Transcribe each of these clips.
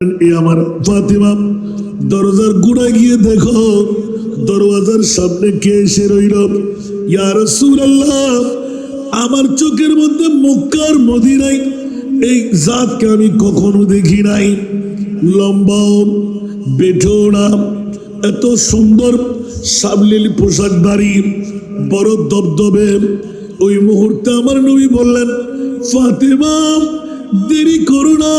আমার ফাতেমা দরজার গোড়ায় গিয়ে দেখো দরওয়াজার সামনে কে এসে রইল। ইয়া রাসূলুল্লাহ, আমার চোখের মধ্যে মক্কার মদিনায় এই জাতকে আমি কখনো দেখি নাই। লম্বাও বেঠো না, এত সুন্দর সাবলীল পোশাকধারী, বড় দবদবে। ওই মুহূর্তে আমার নবী বললেন, ফাতেমা দেরি করো না,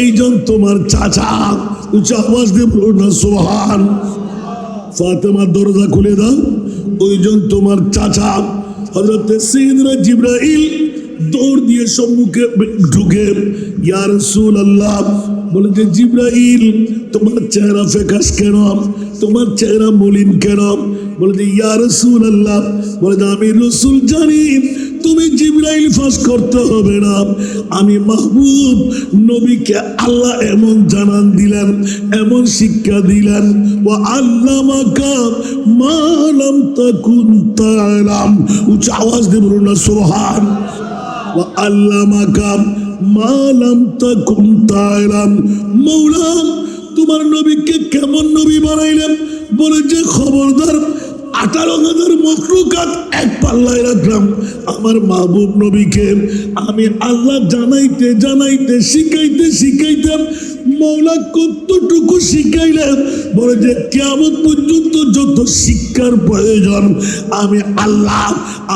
এইজন তোমার চাচা। উচ্চ আওয়াজ দিয়ে বলুন না সুবহান। ফাতেমা দরজা খুলে দাও, ওইজন তোমার চাচা। হযরত সাইয়েদনা জিবরাইল দৌড় দিয়ে সম্মুখে ঢুকে, ইয়া রাসূলুল্লাহ বলে যে জিবরাইল তোমার চেহারা ফেকাস কেন, তোমার চেহারা মলিন কেন? বলে যে ইয়া রাসূলুল্লাহ, বলে যে আমি রাসূল জানি তুমি জিবরাইল ফাঁস করতে হবে না। আমি মাহবুব নবীকে আল্লাহ এমন জানান দিলেন, এমন শিক্ষা দিলেন, ওয়া আল্লামাকা মা লাম তাকুন তা'লাম। উচ্চ আওয়াজ দিয়ে বলুন না সুবহান। ওয়া আল্লামাকা মা লাম তাকুন তা'লাম। মওলা তোমার নবীকে কেমন নবী বানাইলেন? বলে যে খবরদার 18,000 মখলুকাত এক পাল্লায় রাখলাম, আমার মাহবুব নবীকে আমি আল্লাহ জানাইতে জানাইতে শিখাইতে শিখাইতে মওলা কতটুকু শিখাইলেন? বলে যে কিয়ামত পর্যন্ত যত শিক্ষার প্রয়োজন আমি আল্লাহ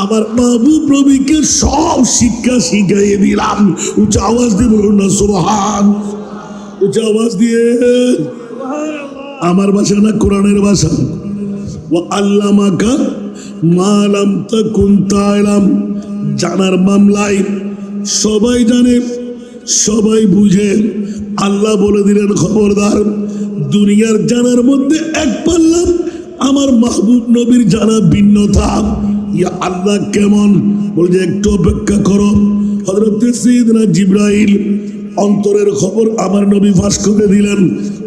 আমার মাহবুব নবীকে সব শিক্ষা শিখাইয়ে দিলাম। উচ্চ আওয়াজ দিয়ে বলুন না সুবহান। উচ্চ আওয়াজ দিয়ে। আমার ভাষা না কোরআনের ভাষা। ওয়া আল্লামাকা মা লাম তাকুন তা'লাম। জানার মামলায় সবাই জানে, সবাই বুঝে। আল্লাহ বলে দিলেন খবরদার, দুনিয়ার জানার মধ্যে এক পাল্লা, আমার মাহবুব নবীর জানা ভিন্নতা। ইয়া আল্লাহ কেমন? বলে যে একটু অপেক্ষা করো। হযরত সাইয়েদনা জিবরাইল অন্তরের খবর আমার নবী ফাঁস করে দিলেন।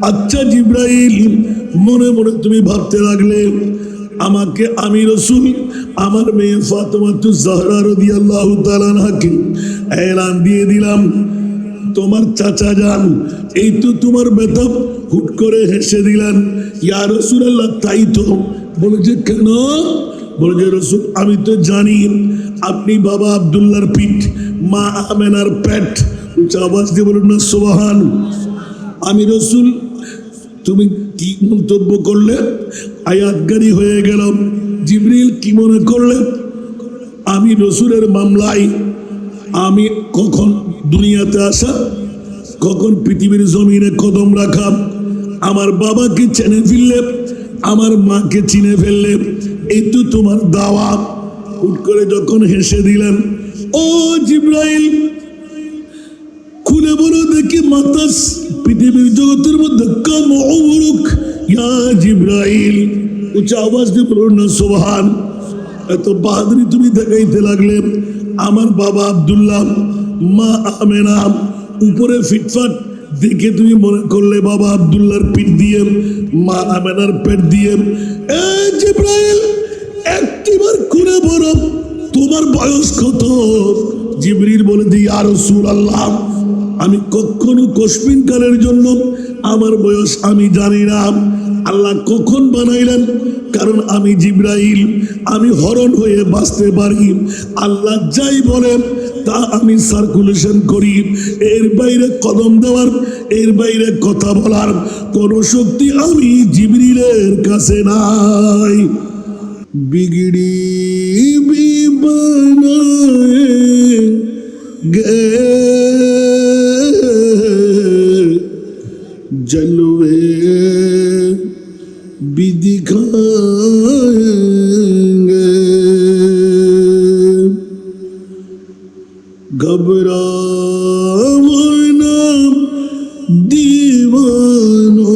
আচ্ছা জিবরাইল, মনে মনে তুমি ভাবতে লাগলে আমাকে আমি রাসূল আমার মেয়ে ফাতেমাতুজ জাহরা রাদিয়াল্লাহু তাআলা আনহাকে এলান দিয়ে দিলাম তোমার চাচা যান। এই তো তোমার বেটা। হুট করে হেসে দিলেন, ইয়া রাসূলুল্লাহ তাই তো। বলে যে কেন? বলে যে রাসূল আমি তো জানি আপনি বাবা আব্দুল্লাহর পিঠ, মা আমেনার পেট। উচ্চ আওয়াজ দিয়ে বলুন না সুবহান। আমি রাসূল। তুমি কি মন্তব্য করলে? আয়াতগারি হয়ে গেল। জিবরিল কি মনে করলে? আমি রাসূলের মামলায় আমি কখন দুনিয়াতে আসা, কখন পৃথিবীর জমিনে কদম রাখা, আমার বাবাকে চিনে ফেললে, আমার মাকে চিনে ফেললে, এই তো তোমার দাওয়াত। হুট করে যখন হেসে দিলেন, ও জিবরাইল খুলে বলো দেখি মাতাস পৃথিবীর জগতের মধ্যে কাম উমরুক ইয়া জিবরাইল। উচ্চ আওয়াজ দিয়ে বলুন না সুবহান। এত বাহাদুরি তুমি দেখাইতে লাগলে। আমার বাবা আব্দুল্লাহ, মা আমেনা উপরে ফিটফাট দেখে তুমি মনে করলে বাবা আব্দুল্লাহর পিঠ দিয়ে, মা আমেনার পেট দিয়ে। এ জিবরাইল একটিবার খুলে বলো তোমার বয়স কত? জিবরিল বলে দি ইয়া রাসূলুল্লাহ, আমি কখনো কসমিন কালের জন্য আমার বয়স আমি জানি না। আল্লাহ কখন বানাইলেন? কারণ আমি জিবরাইল, আমি হরণ হয়ে বাঁচতে পারি। আল্লাহ যাই বলেন তা আমি সার্কুলেশন করি। এর বাইরে কদম দেওয়ার, এর বাইরে কথা বলার কোন শক্তি আমি জিবরিলের কাছে নাই। বিগড়ি বিবানায়ে গে जलवे भी दिखाएंगे, घबराओ ना दीवानों,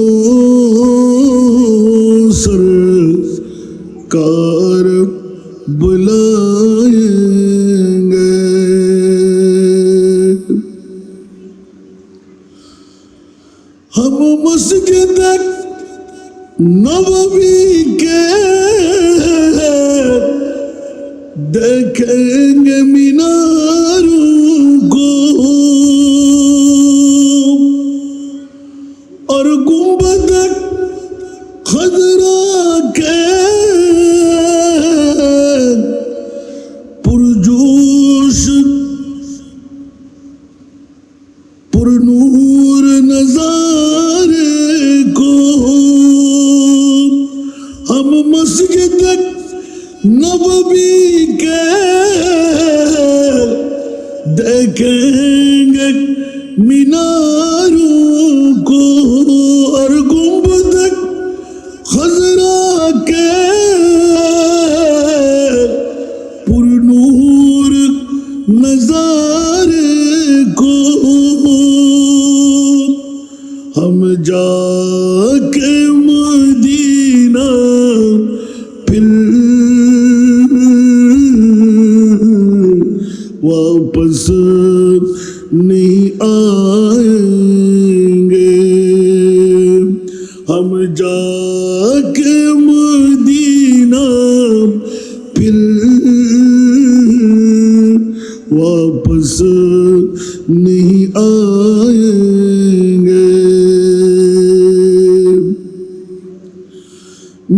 सरकार बुलाएंगे। हम मस्जिद नबवी के देखेंगे मीनारों को, हम जाके मदीना फिर वापस नहीं आएंगे। हम जाके मदीना फिर वापस नहीं आएंगे।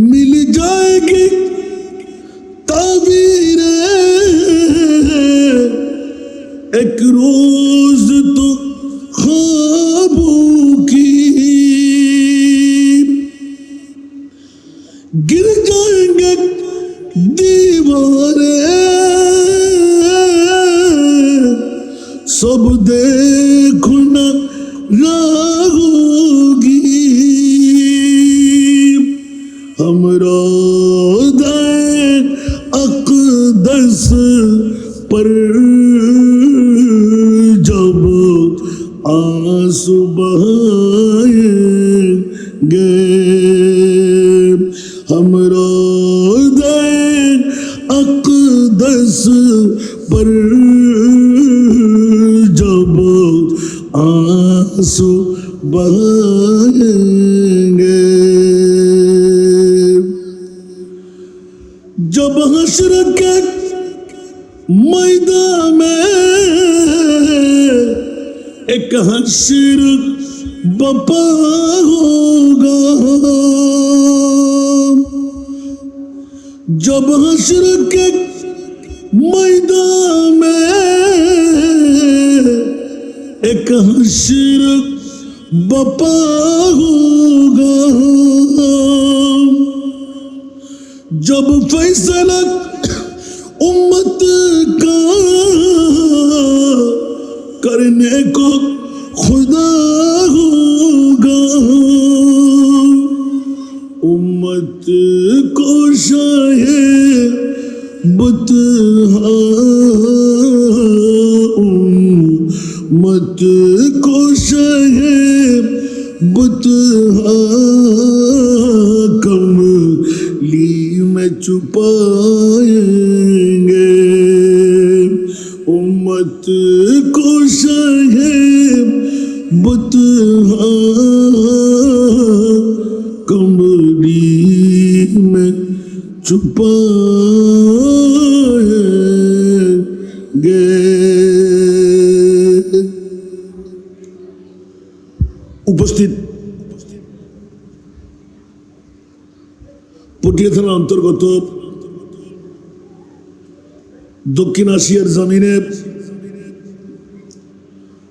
मिल जाएगी ताबीरें एक रोज तो ख्वाबों की, गिर जाएंगे दीवारें सब देखना होगी। हम रोज़े अक़दस पर जब आंसू बहाएंगे, हम रोज़े अक़दस पर जब आंसू बहाएंगे। जब हश्र के मैदान में एक हश्र बपा होगा, जब हश्र के मैदान में एक हश्र बपा होगा, जब फैसला उम्मत का करने को खुदा होगा, उम्मत को शायद बतहा, उम्मत को शायद बतहा कमली में छुपाएंगे। उम्मत को शायद बतहा कमली में छुपाएंगे। उपस्थित পটিয়া থানা অন্তর্গত দক্ষিণ এশিয়ার জমিনে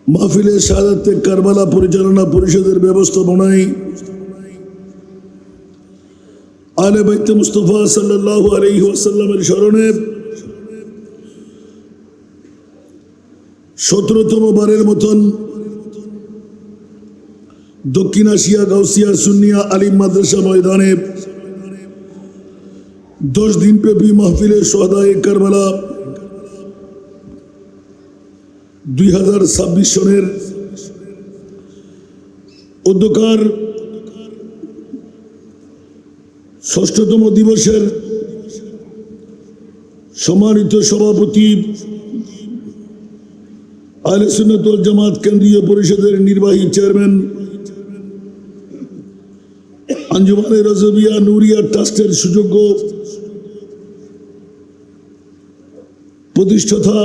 মাহফিলে শাহাদাতে কারবালা পরিচালনা পরিষদের ব্যবস্থাপনায় আলে বাইতে মুস্তাফা সাল্লাল্লাহু আলাইহি ওয়াসাল্লামের স্মরণে 17তম বারের মতন দক্ষিণ এশিয়া গাউসিয়া সুন্নিয়া আলিম মাদ্রাসা ময়দানে 10 दिन ব্যাপী মাহফিলে শহাদায়ে কারবালা 2026 সনের অধ্যকার 6তম দিবসের সম্মানিত সভাপতি আহলে সুন্নাত ওয়াল জামাত কেন্দ্রীয় পরিষদের নির্বাহী চেয়ারম্যান আঞ্জুমানে রাজবিয়া নুরিয়া ট্রাস্টের সুযোগ্য প্রতিষ্ঠাতা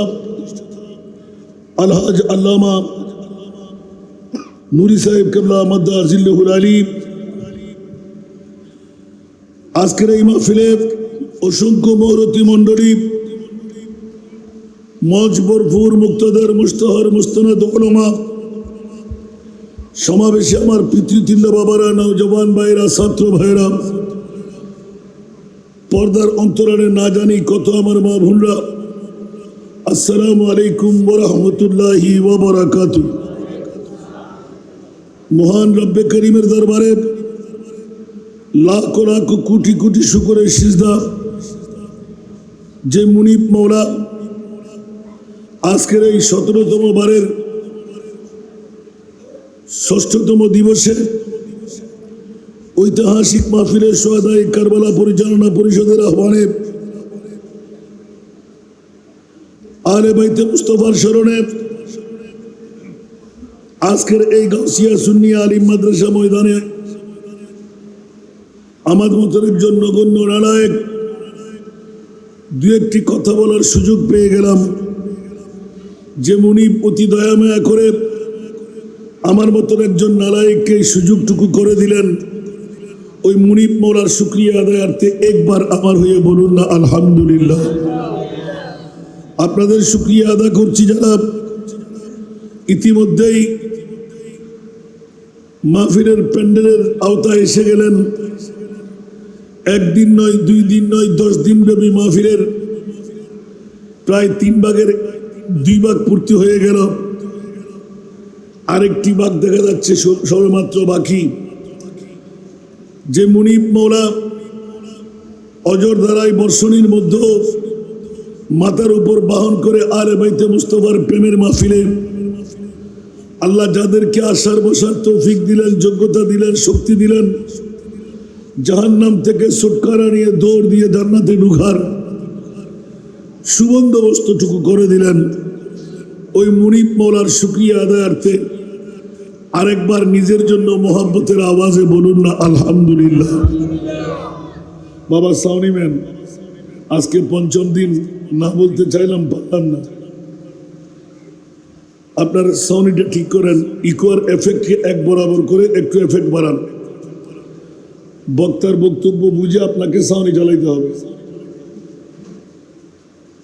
আলহাজ আল্লামা নুরি সাহেব কেবলা মাদ্দার জিল্লুহুল আলী, আজকের এই মাহফিলে অসংখ্য মহরতি মণ্ডলী, মঞ্চ ভরপুর মুক্তাদার মুস্তাহার মুস্তানাদ উলামা, সমাবেশে আমার পিতৃতুল্য বাবারা, নওজওয়ান ভাইরা, ছাত্র ভাইরা, পর্দার অন্তরালে না জানি কত আমার মা বোনরা, আসসালামু আলাইকুম ওয়া রাহমাতুল্লাহি ওয়া বারাকাতুহু। মহান রব্বে করিমের দরবারে লাখ লাখ কোটি কোটি শুকরের সিজদা, যে মুনিব মওলা আজকের এই 17তম বারের ষষ্ঠতম দিবসে ঐতিহাসিক মাহফিলের সোহাদায়ে কারবালা পরিচালনা পরিষদের আহ্বানে আহলে বাইতে মুস্তাফার স্মরণে আজকের এই গাউসিয়া সুন্নিয়া আলিম মাদ্রাসা ময়দানে আমার মতন একজন নগণ্য নালায়েক দু একটি কথা বলার সুযোগ পেয়ে গেলাম। যে মুনিব অতি দয়ামায়া করে আমার মতন একজন নালায়েককে এই সুযোগটুকু করে দিলেন, ওই মুনিব মওলার শুকরিয়া আদায়ার্থে একবার আমার হয়ে বলুন না আলহামদুলিল্লাহ। আপনাদের শুকরিয়া আদা করছি যারা ইতিমধ্যেই মাহফিলের প্যান্ডেলের আওতায় এসে গেলেন। একদিন নয়, 2 দিন নয়, 10 দিন ব্যাপী মাহফিলের প্রায় 3 ভাগের 2 ভাগ পূর্তি হয়ে গেল। আরেকটি ভাগ দেখা যাচ্ছে সবেমাত্র বাকি। যে মুনিব মওলা অজর ধারায় বর্ষণীর মধ্যে মাথার উপর বাহন করে আহলে বাইতে মুস্তাফার প্রেমের মাহফিলে আল্লাহ যাদেরকে আসার বসার তৌফিক দিলেন, যোগ্যতা দিলেন, শক্তি দিলেন, জাহান্নাম থেকে ছুটকারা নিয়ে দৌড় দিয়ে জান্নাতে ঢুকার সুবন্দোবস্তটুকু করে দিলেন, ওই মুনিব মওলার শুকরিয়া আদায়ার্থে আরেকবার নিজের জন্য মোহাব্বতের আওয়াজে বলুন না আলহামদুলিল্লাহ। বাবা সাউনি ম্যান, আজকে 5ম দিন না বলতে চাইলাম, পারলাম না। আপনার সাউনিটা ঠিক করেন, ইকুয়ার এফেক্টকে 1 বরাবর করে একটু এফেক্ট বাড়ান। বক্তার বক্তব্য বুঝে আপনাকে সাউনি চালাইতে হবে।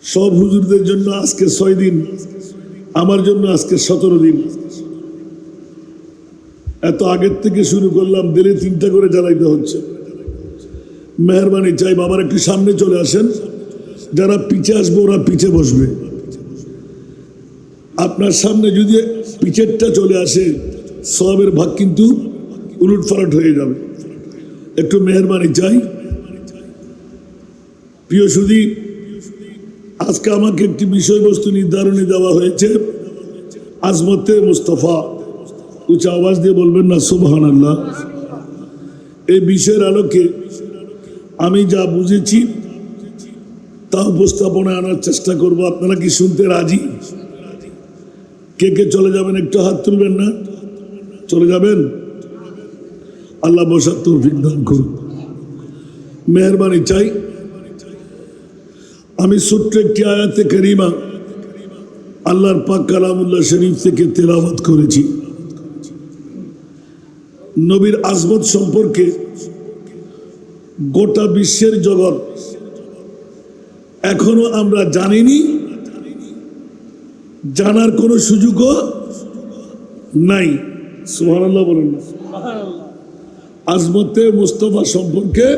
সব হুজুরদের জন্য আজকে 6 দিন, আমার জন্য আজকে 17 দিন। এত আগের থেকে শুরু করলাম, দিলে 3টা করে চালাইতে হচ্ছে। মেহরবানি চাই বাবার একটু সামনে চলে আসেন, যারা পিছে আসবে ওরা পিছে বসবে। আপনার সামনে যদি পিছেরটা চলে আসে সবের ভাগ কিন্তু উলট ফালট হয়ে যাবে। একটু মেহরবানি চাই। প্রিয় সুধী, আজকে আমাকে একটি বিষয়বস্তু নির্ধারণে দেওয়া হয়েছে, আজমতে মুস্তাফা। উচ্চ আওয়াজ দিয়ে বলবেন না সুবহানাল্লাহ। এই বিষয়ের আলোকে আমি যা বুঝেছি তা উপস্থাপনায় আনার চেষ্টা করব। আপনারা কি শুনতে রাজি? কে কে চলে যাবেন একটু হাত তুলবেন না? চলে যাবেন? আল্লাহ বসার তৌফিক দান করুন। মেহরবানি চাই। আমি ছোট্ট একটি আয়াতে কারিমা আল্লাহর পাক কালামুল্লাহ শরীফ থেকে তেলাওয়াত করেছি। নবীর আজমত সম্পর্কে গোটা বিশ্বের জগৎ এখনো আমরা জানিনি, জানার কোনো সুযোগও নাই। সুবহানাল্লাহ বলেন না। আজমতে মুস্তাফা সম্পর্কে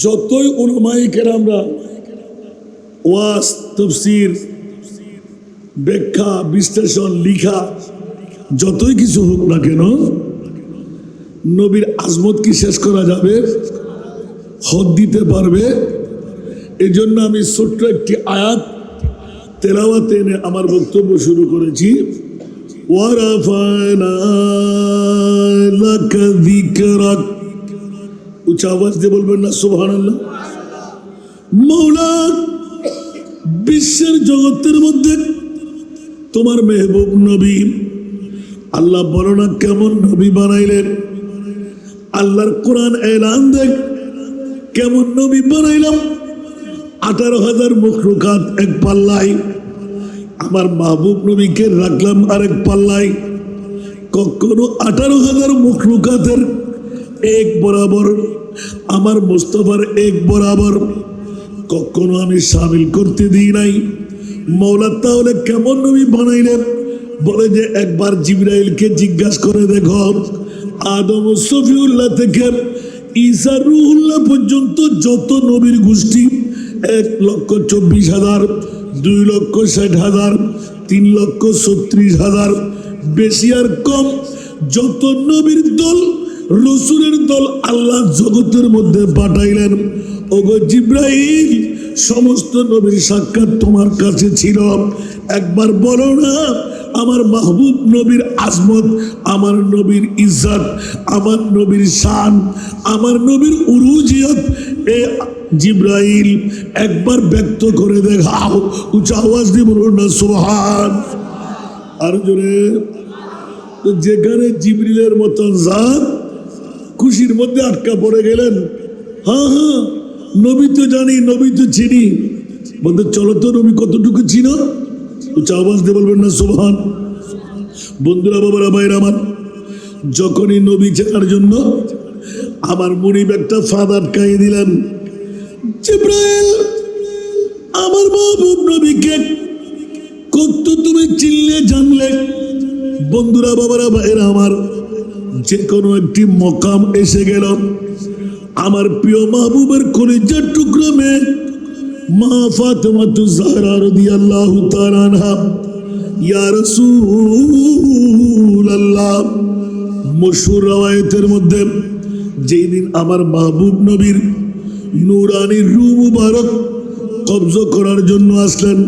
যতই উলামায়ে কেরামরা ওয়াজ, তাফসীর, ব্যাখ্যা, বিশ্লেষণ, লিখা যতই কিছু হোক না কেন, নবীর আজমত কি শেষ করা যাবে? হদ দিতে পারবে? এই জন্য আমি ছোট্ট একটি আয়াত তেলাওয়াতে এনে আমার বক্তব্য শুরু করেছি। ওয়ারাফানা লাকা যিকরাক। উচ্চ আওয়াজ দিয়ে বলবেন না সুবহানাল্লাহ। মওলা বিশ্বের জগতের মধ্যে তোমার মেহবুব নবী, আল্লাহ বলো না কেমন নবী বানাইলেন। আল্লাহর কোরআন এলান দেখ কেমন নবী বানাইলাম। 18,000 মখলুকাত এক পাল্লায়, আমার মাহবুব নবীকে রাখলাম আরেক পাল্লায়। কখনো 18,000 মখলুকাতের এক বরাবর, আমার মুস্তাফার এক বরাবর কখনো আমি শামিল করতে দিই নাই। মওলা তাহলে কেমন নবী বানাইলেন? বলে যে একবার জিবরাইলকে জিজ্ঞাসা করে দেখো, আদম সফিউল্লাহ থেকে ঈসা রুহুল্লাহ পর্যন্ত যত নবীর গোষ্ঠী 1,24,000, 2,60,000, 3,36,000, বেশি আর কম যত নবীর দল, রসুলের দল আল্লাহ জগতের মধ্যে পাঠাইলেন। ওগো জিবরাইল, সমস্ত নবীর সাক্ষাৎ তোমার কাছে ছিল। একবার বলো না আমার মাহবুব নবীর আজমত, আমার নবীর ইজ্জত, আমার নবীর শান, আমার নবীর উরুজিয়ত এ জিব্রাইল একবার ব্যক্ত করে দেখাও। উঁচা আওয়াজ দিয়ে বলুন না সুবহান। আর জোরে। যেখানে জিবরিলের মতন জাত খুশির মধ্যে আটকা পড়ে গেলেন। হ্যাঁ হ্যাঁ, নবী তো জানি, নবী তো চিনি। বলতে চলো তো নবী কতটুকু চিনো? উঁচা আওয়াজ দিয়ে বলবেন না সুবহান। বন্ধুরা, বাবারা, ভাইরা আমার, যখনই নবী চেনার জন্য আমার মুনিব একটা ফাঁদ আটকাই দিলেন। জিব্রাইল আমার মাহবুব নবীকে কত তুমি চিনলে, জানলে? বন্ধুরা, বাবারা, ভাইরা আমার, যে কোনো একটি মকাম এসে গেল, আমার প্রিয় মাহবুবের কলিজার টুকরো মেয়ে মা ফাতেমাতুজ জাহরা রাদিয়াল্লাহু তাআলা আনহা, ইয়া রাসূলুল্লাহ, মশহুর রওয়ায়াতের মধ্যে যেই দিন আমার মাহবুব নবীর নূরানী রূহ মুবারক কবজা করার জন্য আসলেন,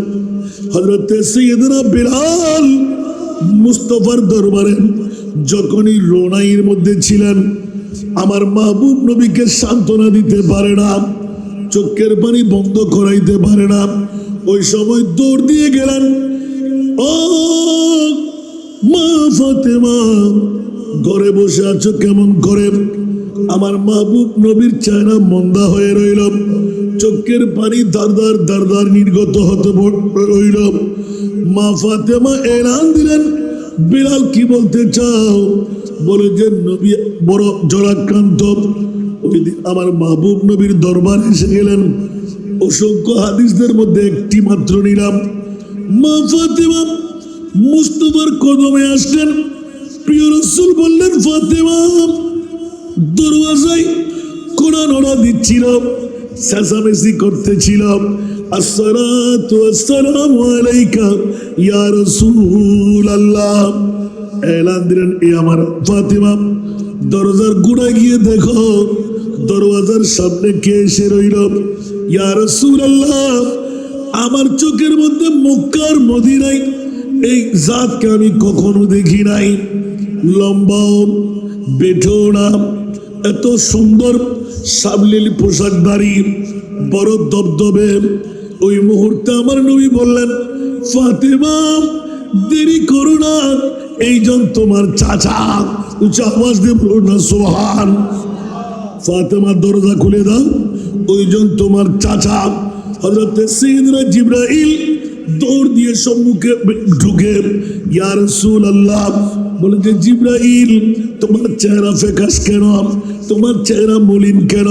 হযরত সাইয়েদনা বিলাল মুস্তাফার দরবারে যখনই রোনাইয়ের মধ্যে ছিলেন, আমার মাহবুব নবীকে সান্ত্বনা দিতে পারে না, চোখের পানি বন্ধ করাইতে পারে না। ওই সময় দৌড় দিয়ে গেলেন, ও মা ফাতেমা, ঘরে বসে আছো কেমন করে? আমার মাহবুব নবীর চেহারা মন্দা হয়ে রইল, চোখের পানি দারদার দারদার নির্গত হতে রইল। মা ফাতেমা এলান দিলেন, বিলাল কি বলতে চাও? বলে যে নবী বড় জরাক্রান্ত। ওই দিন আমার মাহবুব নবীর দরবার এসে গেলেন, অসংখ্য হাদিসদের মধ্যে একটি মাত্র নিলাম। মা ফাতেমা মুস্তাফার কদমে আসলেন, প্রিয় রাসূল বললেন, ফাতেমা, দরওয়াজায় কোরআন ওরা দিচ্ছিল, চেঁচামেচি করতেছিল, আসসালাতু ওয়াসসালামু আলাইকা ইয়া রাসূলুল্লাহ। এলান দিলেন, এ আমার ফাতেমা, দরজার গোড়ায় গিয়ে দেখো দরওয়াজার সামনে কে এসে রইল। ইয়া রাসূলুল্লাহ, আমার চোখের মধ্যে মক্কার মদিনায় এই জাতকে আমি কখনো দেখি নাই। লম্বাও, বেঠো না, এত সুন্দর সাবলীল পোশাকধারী, বড় দবদবে। ওই মুহূর্তে আমার নবী বললেন, ফাতেমা, দেরি করো না, এইজন তোমার চাচা। উচ্চ আওয়াজ দিয়ে বলুন না সুবহান। ফাতেমা, দরজা খুলে দাও, ওইজন তোমার চাচা। হযরত সাইয়েদনা জিবরাইল দৌড় দিয়ে সম্মুখে ঢুকে, ইয়া রাসূলুল্লাহ, বলে যে জিবরাইল, তোমার চেহারা ফেকাস কেন? তোমার চেহারা মলিন কেন?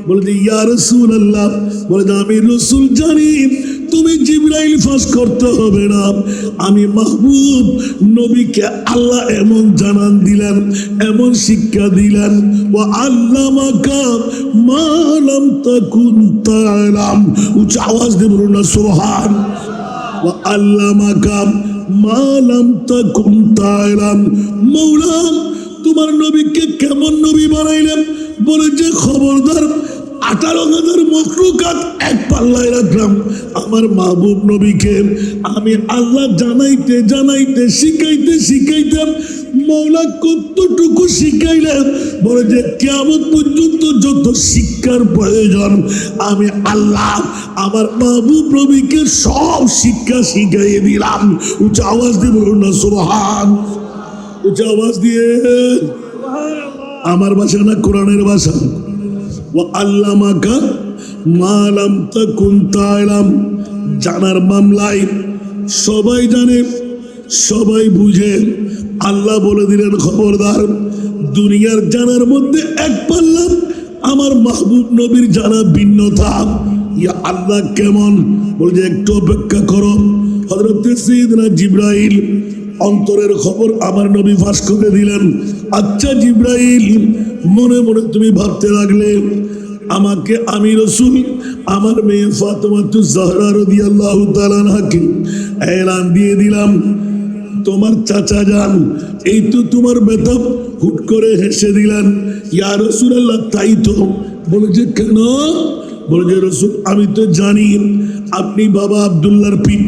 বলে যে ইয়া রাসূলুল্লাহ, বলে যে আমি রাসূল জানি তুমি জিবরাইল ফাঁস করতে হবে না। আমি মাহবুব নবীকে আল্লাহ এমন জানান দিলেন, এমন শিক্ষা দিলেন, ওয়া আল্লামাকা মা লাম তাকুন তা'লাম। উচ্চ আওয়াজ দিয়ে বলুন না সুবহান। ওয়া আল্লামাকা মা লাম তাকুন তা'লাম। মওলা তোমার নবীকে কেমন নবী বানাইলেন? বলে যে খবরদার, 18,000 মখলুকাত এক পাল্লায় রাখলাম, আমার মাহবুব নবীকে আমি আল্লাহ জানাইতে জানাইতে শিখাইতে শিখাইতে মওলা কতটুকু শিখাইলেন? বলে যে কিয়ামত পর্যন্ত যত শিক্ষার প্রয়োজন আমি আল্লাহ আমার মাহবুব নবীকে সব শিক্ষা শিখাইয়ে দিলাম। উচ্চ আওয়াজ দিয়ে বলুন না সুবহান। উচ্চ আওয়াজ দিয়ে। আমার ভাষা না কোরআনের ভাষা। ওয়া আল্লামাকা মা লাম তাকুন তা'লাম। জানার মামলায় সবাই জানে, সবাই বুঝে। আল্লাহ বলে দিলেন, খবরদার, দুনিয়ার জানার মধ্যে এক পাল্লা, আমার মাহবুব নবীর জানা ভিন্নতা। ইয়া আল্লাহ কেমন? বলে একটু অপেক্ষা করো। হযরত সাইয়েদনা জিবরাইল অন্তরের খবর আমার নবী ফাঁস করে দিলেন। আচ্ছা জিবরাইল, মনে মনে তুমি ভাবতে লাগলে, আমাকে আমি রাসূল আমার মেয়ে ফাতেমাতুজ জাহরা রাদিয়াল্লাহু তাআলা আনহাকে এলান দিয়ে দিলাম, তোমার চাচা যান। এই তো তোমার বেতব। হুট করে হেসে দিলেন, ইয়া রাসূলুল্লাহ, তাই তো। বলে যে কেন? বলে যে রাসূল, আমি তো জানি আপনি বাবা আব্দুল্লাহর পিঠ,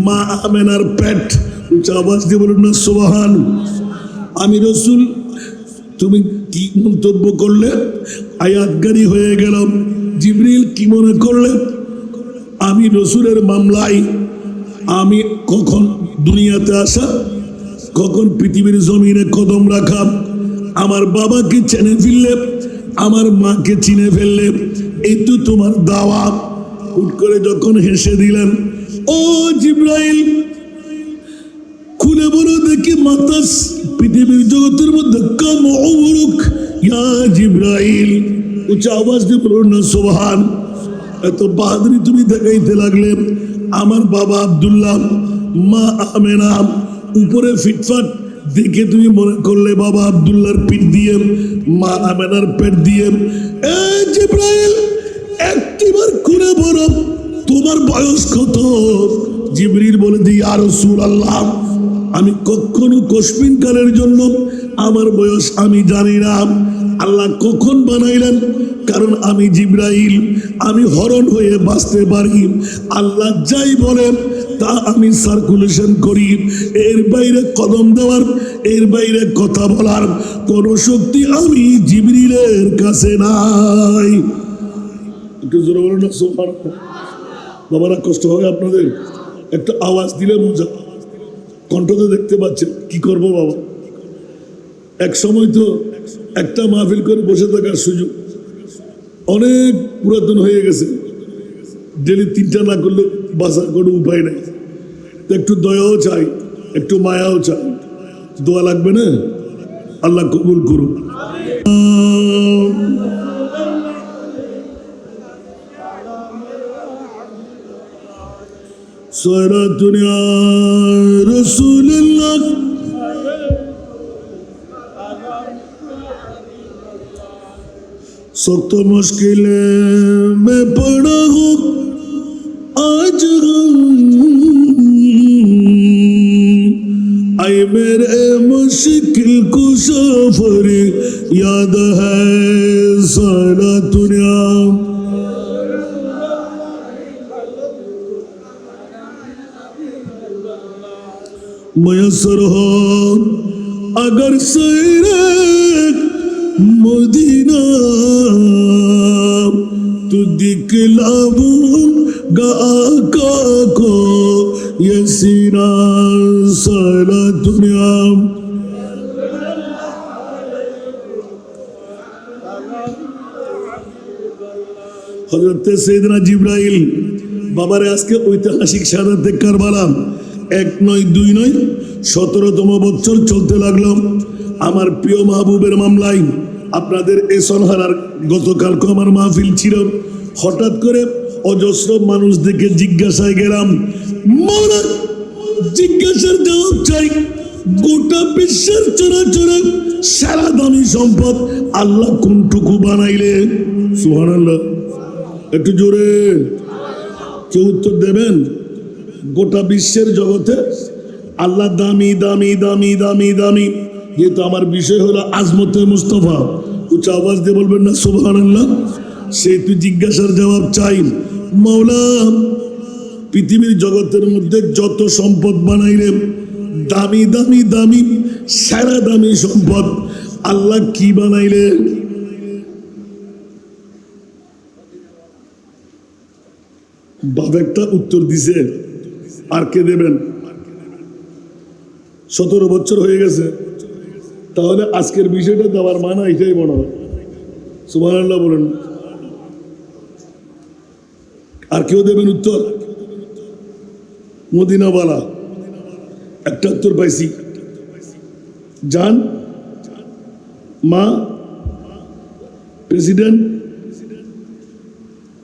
মা আমেনার পেট, উচ্চ আওয়াজ দিয়ে বলুন না সুবহান। আমি রসুল, তুমি কি মন্তব্য করলে? আয়াতগারি হয়ে গেলাম। জিবরিল কি মনে করলে? আমি রসুলের মামলায় আমি কখন দুনিয়াতে আসা, কখন পৃথিবীর জমিনে কদম রাখা, আমার বাবাকে চিনে ফেললে, আমার মাকে চিনে ফেললে, এই তো তোমার দাওয়া। হুট করে যখন হেসে দিলেন, ও জিব্রাইল খুলে বলো দেখি মাতাস পৃথিবীর জগতের মধ্যে কাম উমরুক ইয়া জিব্রাইল। উচ্চ আওয়াজ দিয়ে বলুন না সুবহান। এত বাহাদুরি তুমি দেখাইতে লাগলে। আমার বাবা আব্দুল্লাহ, মা আমেনা, উপরে ফিটফাট দেখে তুমি মনে করলে বাবা আব্দুল্লাহর পিঠ দিয়ে, মা আমেনার পেট দিয়ে। এ জিব্রাইল একটিবার খুলে বলো তোমার বয়স কত? জিবরিল বলে দিই ইয়া রাসূলুল্লাহ, আমি কখনো কসমিন কালের জন্য আমার বয়স আমি জানি না। আল্লাহ কখন বানাইলেন? কারণ আমি জিব্রাইল, আমি হরণ হয়ে বাঁচতে পারি। আল্লাহ যাই বলেন তা আমি সার্কুলেশন করি। এর বাইরে কদম দেওয়ার, এর বাইরে কথা বলার কোন শক্তি আমি জিবরিলের কাছে নাই। একটু জোরে বলুন না সুবহানাল্লাহ। বাবারা কষ্ট হবে আপনাদের, একটা আওয়াজ দিলে মজা। কণ্ঠ তো দেখতে পাচ্ছেন, কি করব বাবা। এক সময় তো একটা মাহফিল করে বসে থাকার সুযোগ অনেক পুরাতন হয়ে গেছে। ডেলি 3টা না করলে বাঁচার কোনো উপায় নেই। একটু দয়াও চাই, একটু মায়াও চাই। দোয়া লাগবে না? আল্লাহ কবুল করুন। সারা দুনিয়া রাসূলুল্লাহ सख्त मुश्किल में पड़ा हूँ आज आए मेरे मुश्किल को सफर याद है सारा दुनिया मयसर हो अगर सैरे मदीना तू दिखलाऊंगा आका को ये सीना सारा दुनिया। हजरत सैयदना जिब्राइल बाबारे আজকে ঐতিহাসিক শাহাদাতে কারবালা 1 নয় 2 নয় 17তম বছর চলতে লাগলো। আমার প্রিয় মাহবুবের মামলায় আপনাদের এই সনহারার গতকালকে আমার মাহফিল ছিল। হঠাৎ করে অজস্র মানুষ দেখে জিজ্ঞাসায় গেলাম, মৌলা জিজ্ঞাসার জবাব চাই। গোটা বিশ্বের চরাচরে সারা দামি সম্পদ আল্লাহ কোনটুকু বানাইলে? সুবহানাল্লাহ, একটু জোরে কেউ উত্তর দেবেন? গোটা বিশ্বের জগতে আল্লাহ দামি দামি দামি দামি দামি। যেহেতু আমার বিষয় হলো আজমতে মুস্তফা, উচ্চ আওয়াজ দিয়ে বলবেন না সুবহানাল্লাহ। সেই তুই জিজ্ঞাসার জবাব চাই। মাওলা পৃথিবীর জগতের মধ্যে যত সম্পদ বানাইলেন, দামি দামি দামি সারা দামি সম্পদ আল্লাহ কি বানাইলে? বাপ একটা উত্তর দিছে, আর কে দেবেন? 17 বছর হয়ে গেছে। তাহলে আজকের বিষয়টা দেওয়ার মানা এটাই মনে হয়। সুবহানাল্লাহ বলেন। আর কেউ দেবেন উত্তর? মদিনাওয়ালা একটা উত্তর পাইছি। জান, মা, প্রেসিডেন্ট,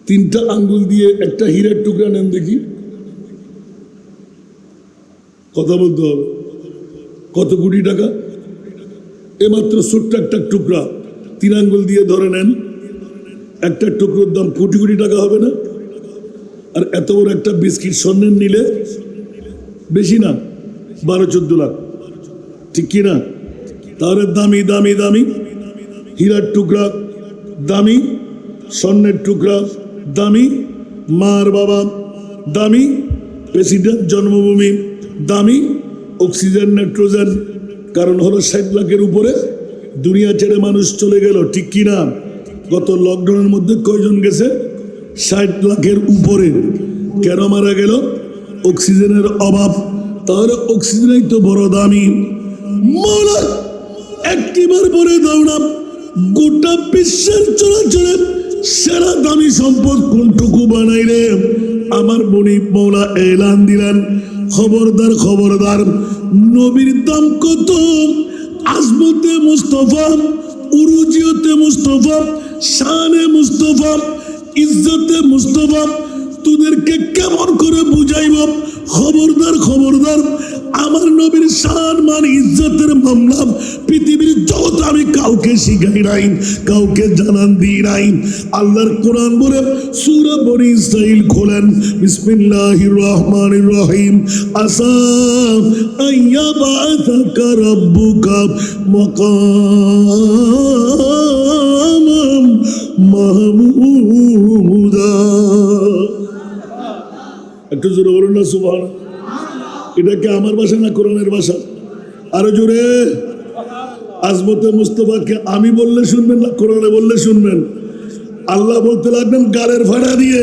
3টা আঙ্গুল দিয়ে একটা হীরার টুকরা নেন দেখি। কথা বলতে হবে। কত কোটি টাকা? এ মাত্র ছোট্ট একটা টুকরা 3 আঙ্গুল দিয়ে ধরে নেন, একটা টুকরোর দাম কোটি কোটি টাকা হবে না? আর এত বড় একটা বিস্কিট স্বর্ণের নিলে বেশি না, 12-14 লাখ, ঠিক কি না? তাহলে দামি দামি দামি হীরার টুকরা দামি, স্বর্ণের টুকরা দামি, মার বাবা দামি, প্রেসিডেন্ট জন্মভূমি দামি, অক্সিজেন, নাইট্রোজেন, কারণ হলো 60 লাখের উপরে দুনিয়া ছেড়ে মানুষ চলে গেল, ঠিক কিনা? গত লকডাউনের মধ্যে কয়জন গেছে? 60 লাখের উপরে। কেন মারা গেল? অক্সিজেনের অভাব। তাহলে অক্সিজেনই তো বড় দামি। মৌলা একটিবার পরে দাও না, গোটা বিশ্বের চলাচলে সেরা দামি সম্পদ কোনটুকু বানাইলে? আমার বনি মৌলা এলান দিলেন, খবরদার খবরদার, নবীর দাম কত? আজমতে মুস্তফা, উরুজিয়তে মুস্তফা, শানে মুস্তফা, ইজ্জতে মুস্তফা, তোদেরকে কেমন করে বুঝাইব? খবরদার খবরদার, আমার নবীর শান মান ইজ্জতের মামলা পৃথিবীর জগৎ আমি কাউকে শিখাই নাই, কাউকে জানান দিই নাই। আল্লাহর কোরআন বলে সূরা বনী ইসরাইল খোলেন, বিসমিল্লাহির রহমানির রহিম, আসা আইয়াবাতাকা রাব্বুকা মাকামান মাহমুদা। একটু জোরে বলুন না সুবহানাল্লাহ। এটা কি আমার ভাষা না কোরআনের ভাষা? আরো জোরে। আজমতে মুস্তফাকে আমি বললে শুনবেন না কোরআনে বললে শুনবেন? আল্লাহ বলতে লাগবেন গালের ফাড়া দিয়ে,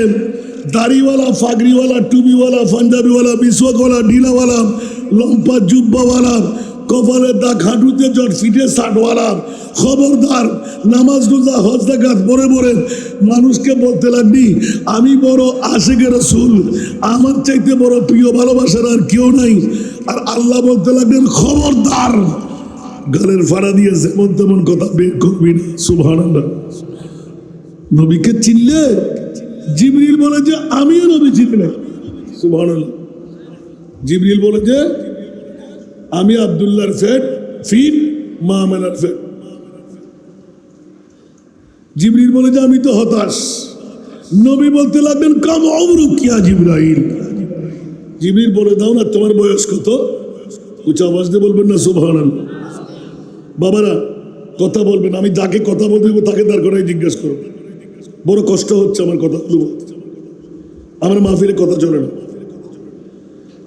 দাড়িওয়ালা, ফাগরিওয়ালা, টুবিওয়ালা, পাঞ্জাবিওয়ালা, বিশ্বকওয়ালা, ঢিলাওয়ালা, লম্পা জুব্বাওয়ালা, কপালে দাগ, হাঁটুতে জট, ফিটে ষাটওয়ালা, খবরদার, নামাজ রোজা হজ যাকাত পরে পরে মানুষকে বলতে লাগবি আমি বড় আশিকে রাসূল, আমার চাইতে বড় প্রিয় ভালোবাসার আর কেউ নাই। আর আল্লাহ বলতে লাগবেন খবরদার, গালের ফাড়া দিয়ে যেমন তেমন কথা বের করবি না। সুবহানাল্লাহ। নবীকে চিনলে জিবরিল বলে যে আমিও নবী চিনি না। সুবহানাল্লাহ। জিবরিল বলে যে আমি আব্দুল্লাহর ফিট মা আমেনার ফেট। জিবরিল বলে যে আমি তো হতাশ। নবী বলতে লাগলেন কাম অমরুক কিয়া জিবরাইল। জিবরিল বলে দাও না তোমার বয়স কত? উঁচা আওয়াজ দিয়ে বলবেন না সুবহানাল্লাহ। বাবারা কথা বলবেন, আমি যাকে কথা বলতে দেবো তাকে তার কথাই জিজ্ঞেস করব। বড় কষ্ট হচ্ছে আমার কথাগুলো বলতে, আমার মাহফিলে কথা চলে না।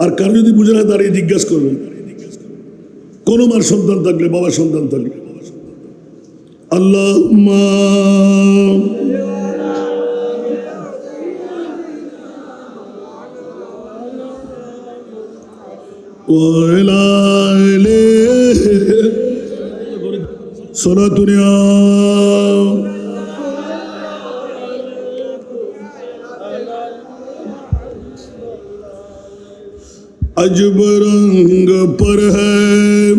আর কার যদি বুঝে না দাঁড়িয়ে জিজ্ঞাসা করবেন। কোন মার সন্তান থাকলে, বাবার সন্তান থাকলে আল্লাহুম্মা ওয়া আলা আলিহি সালাতুন ইয়া अजब रंग पर है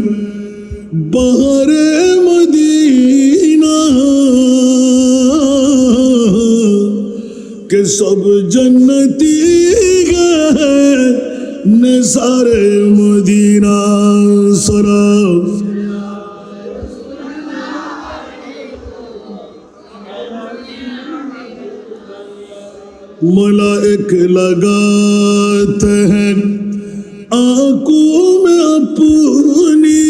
बहारे मदीना के सब जन्नती गए नज़ारे मदीना सरा मलाइक लगाते हैं आंखों में अपनी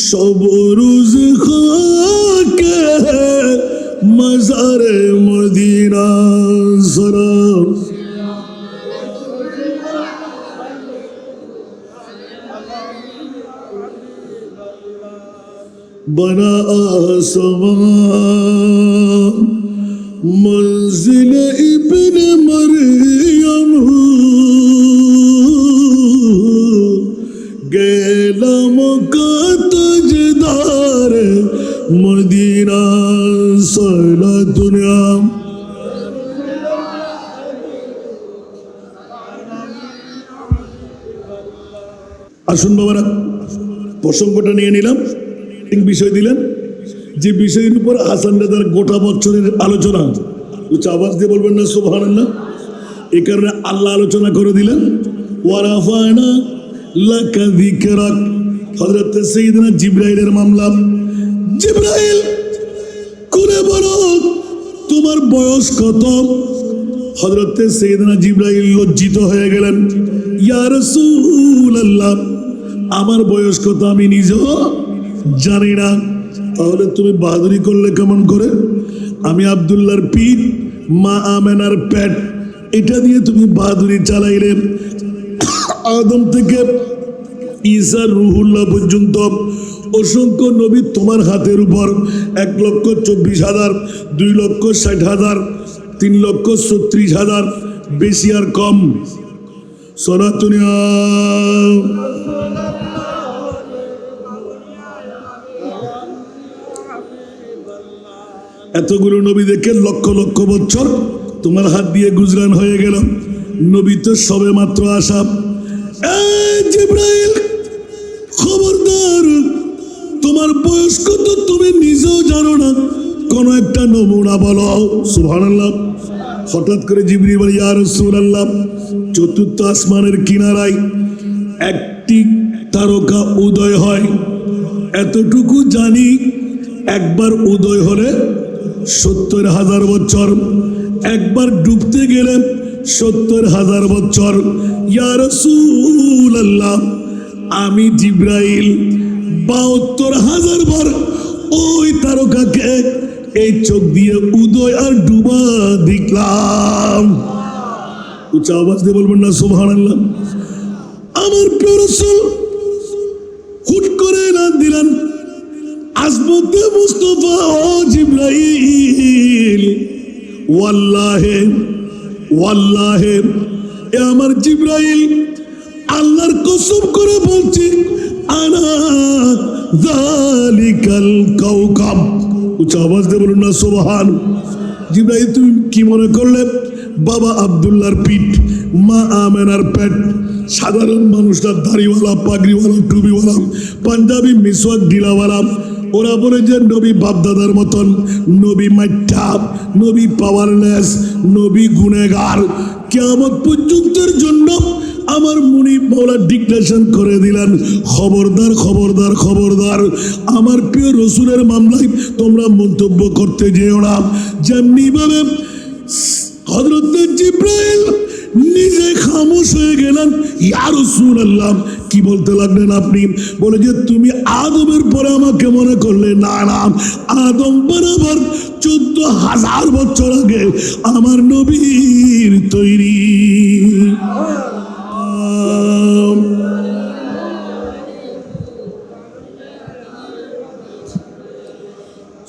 सब रोज खाके मज़ारे मदीना ज़रा बना आसमान मंजिल इब्न मरियम गेलम का तजदार मदीना सारा दुनिया। আসুন বাবারা প্রসঙ্গটা নিয়ে নিলাম, বিষয় দিলেন যে বিষয়ের উপর হাসান রেজার গোটা বছরের আলোচনা। উচ্চ আওয়াজ দিয়ে বলবেন না সুবহানাল্লাহ। এই কারণে আল্লাহ আলোচনা করে দিলেন ওয়ারাফানা লাকা যিকরাক। হযরত সাইয়েদনা জিবরাইলের মামলা। জিবরাইল কোলে বলো তোমার বয়স কত? হযরত সাইয়েদনা জিবরাইল লজ্জিত হয়ে গেলেন, ইয়া রাসূলুল্লাহ আমার বয়স কত আমি নিজেও জানি না। তাহলে তুমি বাহাদুরি করলে কেমন করে? আমি আব্দুল্লাহর পিঠ, মা আমেনার পেট, এটা দিয়ে তুমি বাহাদুরি চালাইলে। আদম থেকে ঈসা রুহুল্লাহ পর্যন্ত অসংখ্য নবী তোমার হাতের উপর 1,24,000, 2,60,000, 3,36,000, বেশি আর কম। সনাতনিয়া এতগুলো নবী দেখে লক্ষ লক্ষ বছর তোমার হাত দিয়ে গুজরান হয়ে গেল। নবী তো সবে মাত্র আসা। জিবরাইল খবরদার, তোমার বয়স কত তুমি নিজেও জানো না, কোন একটা নমুনা বলো। সুবহানাল্লাহ। হঠাৎ করে জিবরিল বলে, ইয়া রাসূলুল্লাহ, চতুর্থ আসমানের কিনারায় একটি তারকা উদয় হয়, এতটুকু জানি, একবার উদয় হলে 70,000 বছর, একবার ডুবতে গেলে 70,000 বছর। ইয়া রাসূলুল্লাহ, আমি জিবরাইল 72,000 বার ওই তারকাকে এই চোখ দিয়ে উদয় আর ডুবা দেখলাম। উচ্চ আওয়াজ দিয়ে বলবেন না সুবহানাল্লাহ। আমার প্রিয় রাসূল হুট করে না দিলেন, আজমতে মুস্তাফা ও জিবরাইল, ওয়াল্লাহে ওয়াল্লাহে, এ আমার জিবরাইল, আল্লাহর কসম করে বলছি, আনা যালিকাল কাওকাব। উচ্চ আওয়াজ দিয়ে বলুন না সুবহান। জিবরাইল তুমি কি মনে করলে বাবা আব্দুল্লাহর পিঠ, মা আমেনার পেট, সাধারণ মানুষরা দাড়িওয়ালা, পাগড়িওয়ালা, টুপিওয়ালা, পাঞ্জাবি মিসওয়াক ঢিলাওয়ালা, ওরা বলে যে নবী বাপদাদার মতন, নবী মাইঠা, নবী পাওয়ারলেস, নবী গুনেগার। কিয়ামত পর্যন্তের জন্য আমার মুনিব মাওলা ডিক্লারেশন করে দিলেন, খবরদার খবরদার খবরদার, আমার প্রিয় রসুলের মামলায় তোমরা মন্তব্য করতে যেও না। যেমনি ভাবে হযরত জিবরাইল নিজে খামোশ হয়ে গেলেন। ইয়া রাসূলুল্লাহ, কি বলতে লাগলেন আপনি? বলে যে তুমি আদমের পরে আমাকে মনে করলে, না না, আদম বরাবর 14,000 বছর আগে আমার নবীর তৈরি।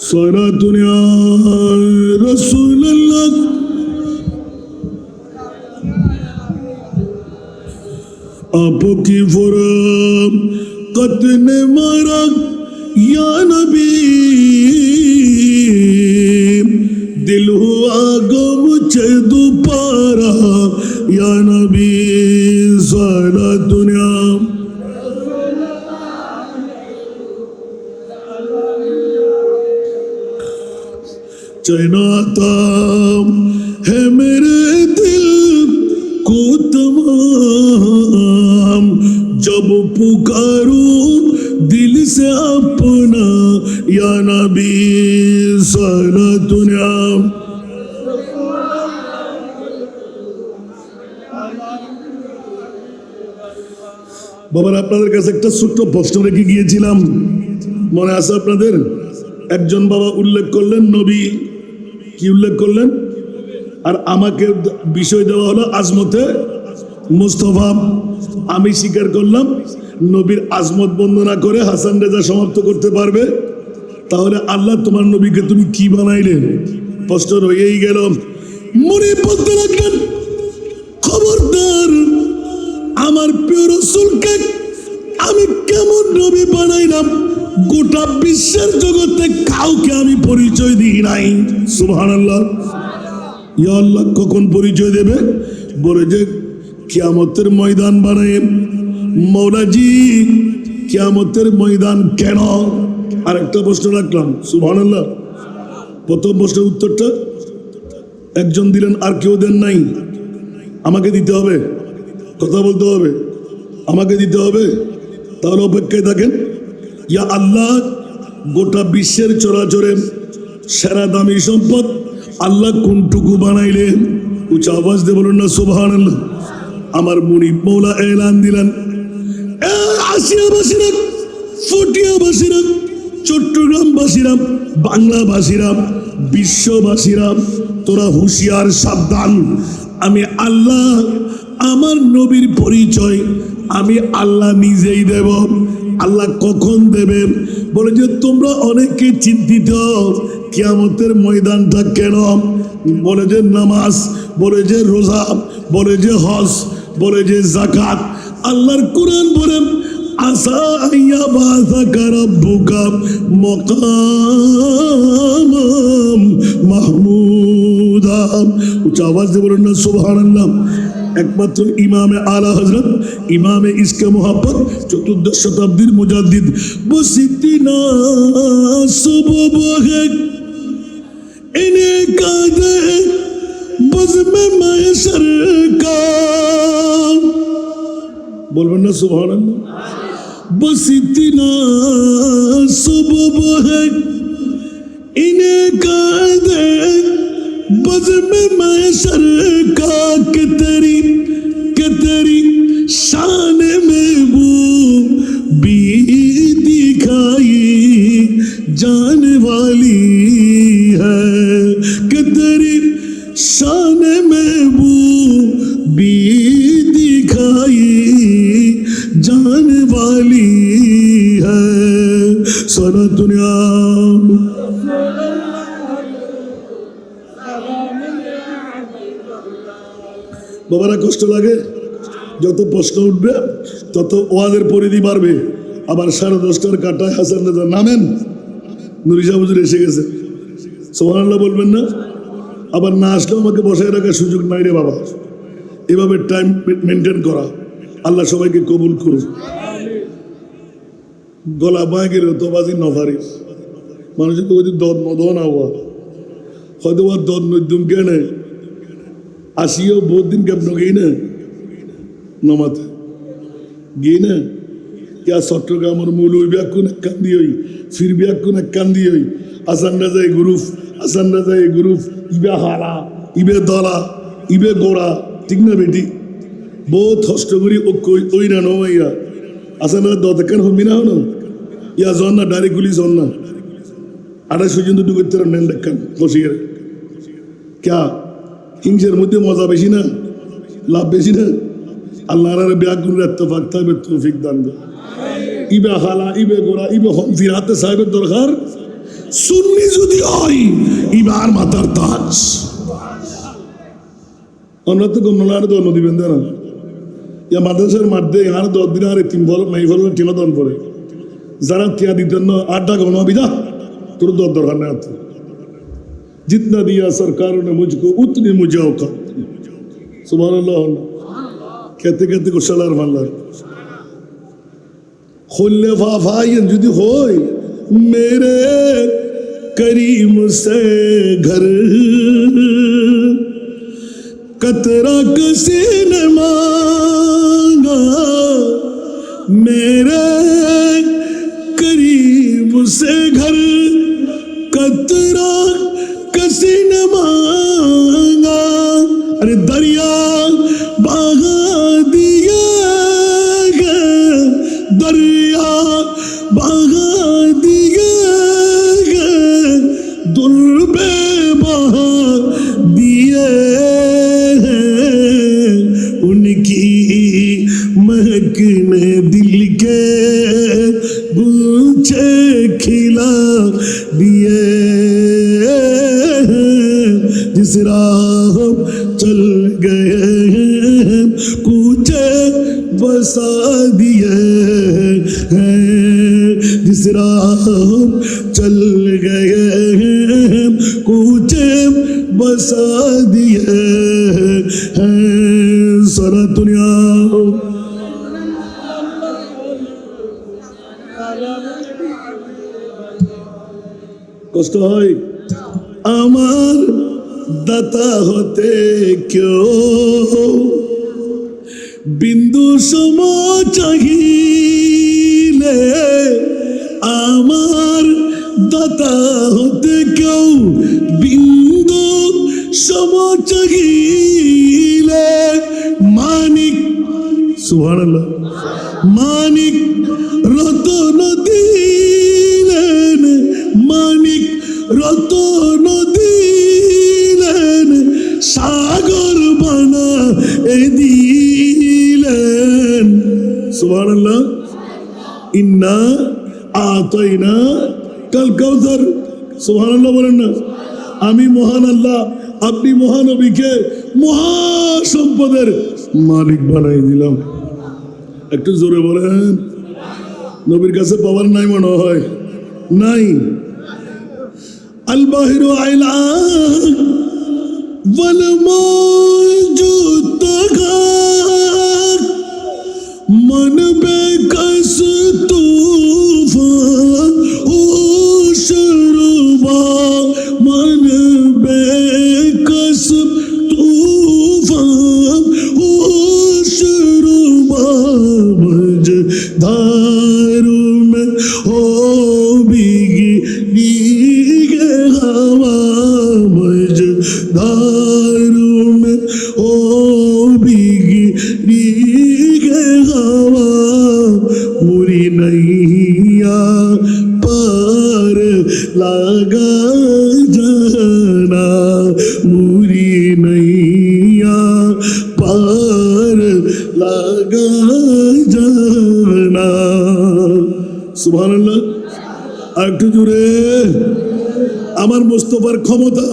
সনাতনিয়া রাসূলুল্লাহ, आपकी फुरम कतने मारा या नबी, दिल हुआ गम मुझे दोबारा या नबी। सारा दुनिया चैनाता है मेरे दिल को तमाम, जब पुकारूं दिल से अपना या नबी। सारा दुनिया বাবার আপনাদের কাছে একটা ছোট্ট প্রশ্ন রেখে গিয়েছিলাম, মনে আছে আপনাদের? একজন বাবা উল্লেখ করলেন নবী, কি উল্লেখ করলেন? আর আমাকে বিষয় দেওয়া হলো আজমতে মুস্তাফা। আমি স্বীকার করলাম, নবীর আজমত বন্দনা করে হাসান রেজা সমাপ্ত করতে পারবে? তাহলে আল্লাহ তোমার নবীকে তুমি কি বানাইলেন? প্রশ্ন রয়েই গেল। মনে বলতে লাগলেন, খবরদার, আমার প্রিয় রাসূলকে আমি কেমন নবী বানাইলাম, গোটা বিশ্বের জগতে কাউকে আমি পরিচয় দিই নাই। সুবহানাল্লাহ। ইয়া আল্লাহ, কখন পরিচয় দেবে? বলে যে কিয়ামতের ময়দান বানায়। মৌলাজি, কিয়ামতের ময়দান কেন? আর একটা প্রশ্ন রাখলাম। সুবহানাল্লাহ। প্রথম প্রশ্নের উত্তরটা একজন দিলেন, আর কেউ দেন নাই। আমাকে দিতে হবে, কথা বলতে হবে, আমাকে দিতে হবে। তাহলে অপেক্ষায় থাকেন। ইয়া আল্লাহ, গোটা বিশ্বের চরাচরে সেরা দামি সম্পদ আল্লাহ কোনটুকু বানাইলেন? উচ্চ আওয়াজ দিয়ে বলুন না সুবহানাল্লাহ। আমার মুনিব মৌলা এলান দিলেন, আসিয়াবাসীরা, ফটিয়াবাসীরা, চট্টগ্রামবাসীরা, বাংলাভাষীরা, বিশ্ববাসীরা, তোরা হুঁশিয়ার, সাবধান। আমি আল্লাহ আমার নবীর পরিচয় আমি আল্লাহ নিজেই দেব। আল্লাহ কখন দেবেন? বলে যে তোমরা অনেকে চিন্তিত কিয়ামতের ময়দানটা কেন? বলে যে নামাজ, বলে যে রোজা, বলে যে হজ, বলে যে যাকাত। আল্লাহর কোরআন বলেন আসা আইয়া বাসাকা রাব্বুকা মাকাম মাহমুদা। উচ্চ আওয়াজ দিয়ে বলেন না সুবহানাল্লাহ। একমাত্র ইমামে আলা হযরত ইমামে ইশকে মোহাব্বত 14 শতাব্দীর মুজাদ্দিদ বসিতিনা সুবহ হে ইনে কাদে বজমে মায়শর কা। বলবেন না সুবহানাল্লাহ। বসিতিনা সুবহ হে ইনে কাদে बज़्म महशर का के तेरी शान में वो भी दिखाई जाने वाली है कि तेरी शान में वो भी दिखाई जाने वाली है। सारा दुनिया বাবারা কষ্ট লাগে, যত প্রশ্ন উঠবে তত ওয়াজের পরিধি বাড়বে। আবার 10:30টার কাটায় হাসান রাজা নামেন, নুরি শাহ হুজুর এসে গেছে, সুবহানাল্লাহ বলবেন না? আবার না আসলেও আমাকে বসায় রাখার সুযোগ নাই রে বাবা। এভাবে টাইম মেনটেন করা, আল্লাহ সবাইকে কবুল করুন। গলা বাঁ গেলে তো বাজি নফারি মানুষের তো দদ নদন আওয়া হয়তো আর দদ নদ্যুম কেনে আসিও বহুত দিন কেমন গেই না নমাতে গিয়ে না क्या चट्टग्राम मौलवी ব্যাকুন কান্দি হই ফির ব্যাকুন কান্দি হই আসান রাজাই গ্রুপ ইবে হারা ইবে দলা ইবে গোড়া ঠিক না বেটি বহুত কষ্ট করি ওই না নমাইয়া আসান রাজা দতকান হবি না হনো ইয়া জন না ডাইরেক্ট গুলি জন না 2800 জন ঢুকতে নেন দেখান বসিয়ে क्या হিংসের মধ্যে মজা বেশি না, লাভ বেশি না? আল্লাহর ব্যাকুন ইত্তেফাক থাকবে, তৌফিক দান করুন। ইবে হালা ইবে গোড়া ইবে ফিরাতে সাহেবের দরকার সুন্নি যদি হয় ইবার মাথার তাজ। আমরা তো গমনার দন দিবেন না ইয়া মাদ্রাসার মাঠে আর 10 দিন আর 3 বল নাই বল টিনা দন পড়ে যারা তিয়া দিতেন না 8 টাকা গণ বিদা তোর দরকার না। जितना दिया सरकारों ने मुझको उतनी मुझे औकात। सुभानअल्लाह कहते कहते को सलार मानला खुले फाफायन जुदी होय मेरे करीम से घर कतरा किसी ने मांगा मेरे करीम से घर कतरा किसी ने मांगा। अरे दरिया बहा दिया दरिया बहा दिया दुर्बे बहा दिए उनकी महक ने दिल के गुच्छे खिला दिए जिस राह चल गए हैं कूचे बसा दिए हैं जिस राह चल गए हैं कूचे बसा दिए हैं। सारा दुनिया কষ্ট হয় আমার দাতা হতে কেউ বিন্দু সম চাহিলে আমার দাতা হতে কেউ বিন্দু সম চাহিলে মানিক সুবহানাল্লাহ মানিক রতন দিলেন মানিক রতন দিলেন সাগর বানা এ ইন্না আতাইনা কাল কাউসার। সুবহানাল্লাহ বলেন না। আমি মহান আল্লাহ, আপনি মহানবীকে মহাসম্পদের মালিক বানাই দিলাম। একটু জোরে বলেন। নবীর কাছে পাওয়ার নাই মনে হয়, নাই। আল বাহিরু আইলা ওয়াল মওজুদ তাকা मन बेकस तूफान ओ शरुबा मन बेकस तूफान ओ शरुबा मझधारू में हो भीगी भीगे हवा मझधारू में हो भीगी भीगे हवा मुरी नैया पार लगा जाना मुरी नैया पार लगा जाना। सुबहानाल्लाह। একটু জোরে। আমার মুস্তফার ক্ষমতা,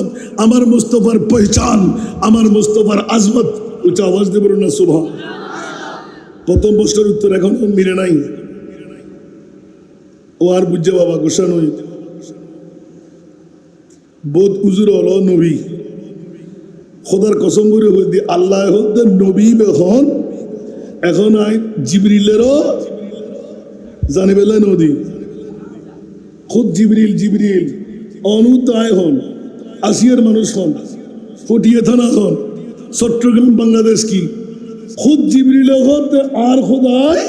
আমার মুস্তফার পহচান, আমার মুস্তফার আজমত উচ্চ আওয়াজ দিয়ে বলুন না সুবহান। প্রথম প্রশ্নের উত্তর এখন মিলে নাই। ও আর বুঝছে বাবা গোসা নই বোধ উজুর হলো নবী খোদার কসম করে হইতে আল্লাহ হতে নবী বেখন এখন আই জিবরিলেরও জানে বেলা নদী খুদ জিবরিল জিবরিল অনুতায় হন আসিয়ার মানুষ হন ফটিয়ে থানা হন চট্টগ্রাম বাংলাদেশ কি খুদ জিবরিল হতে আর খোদায়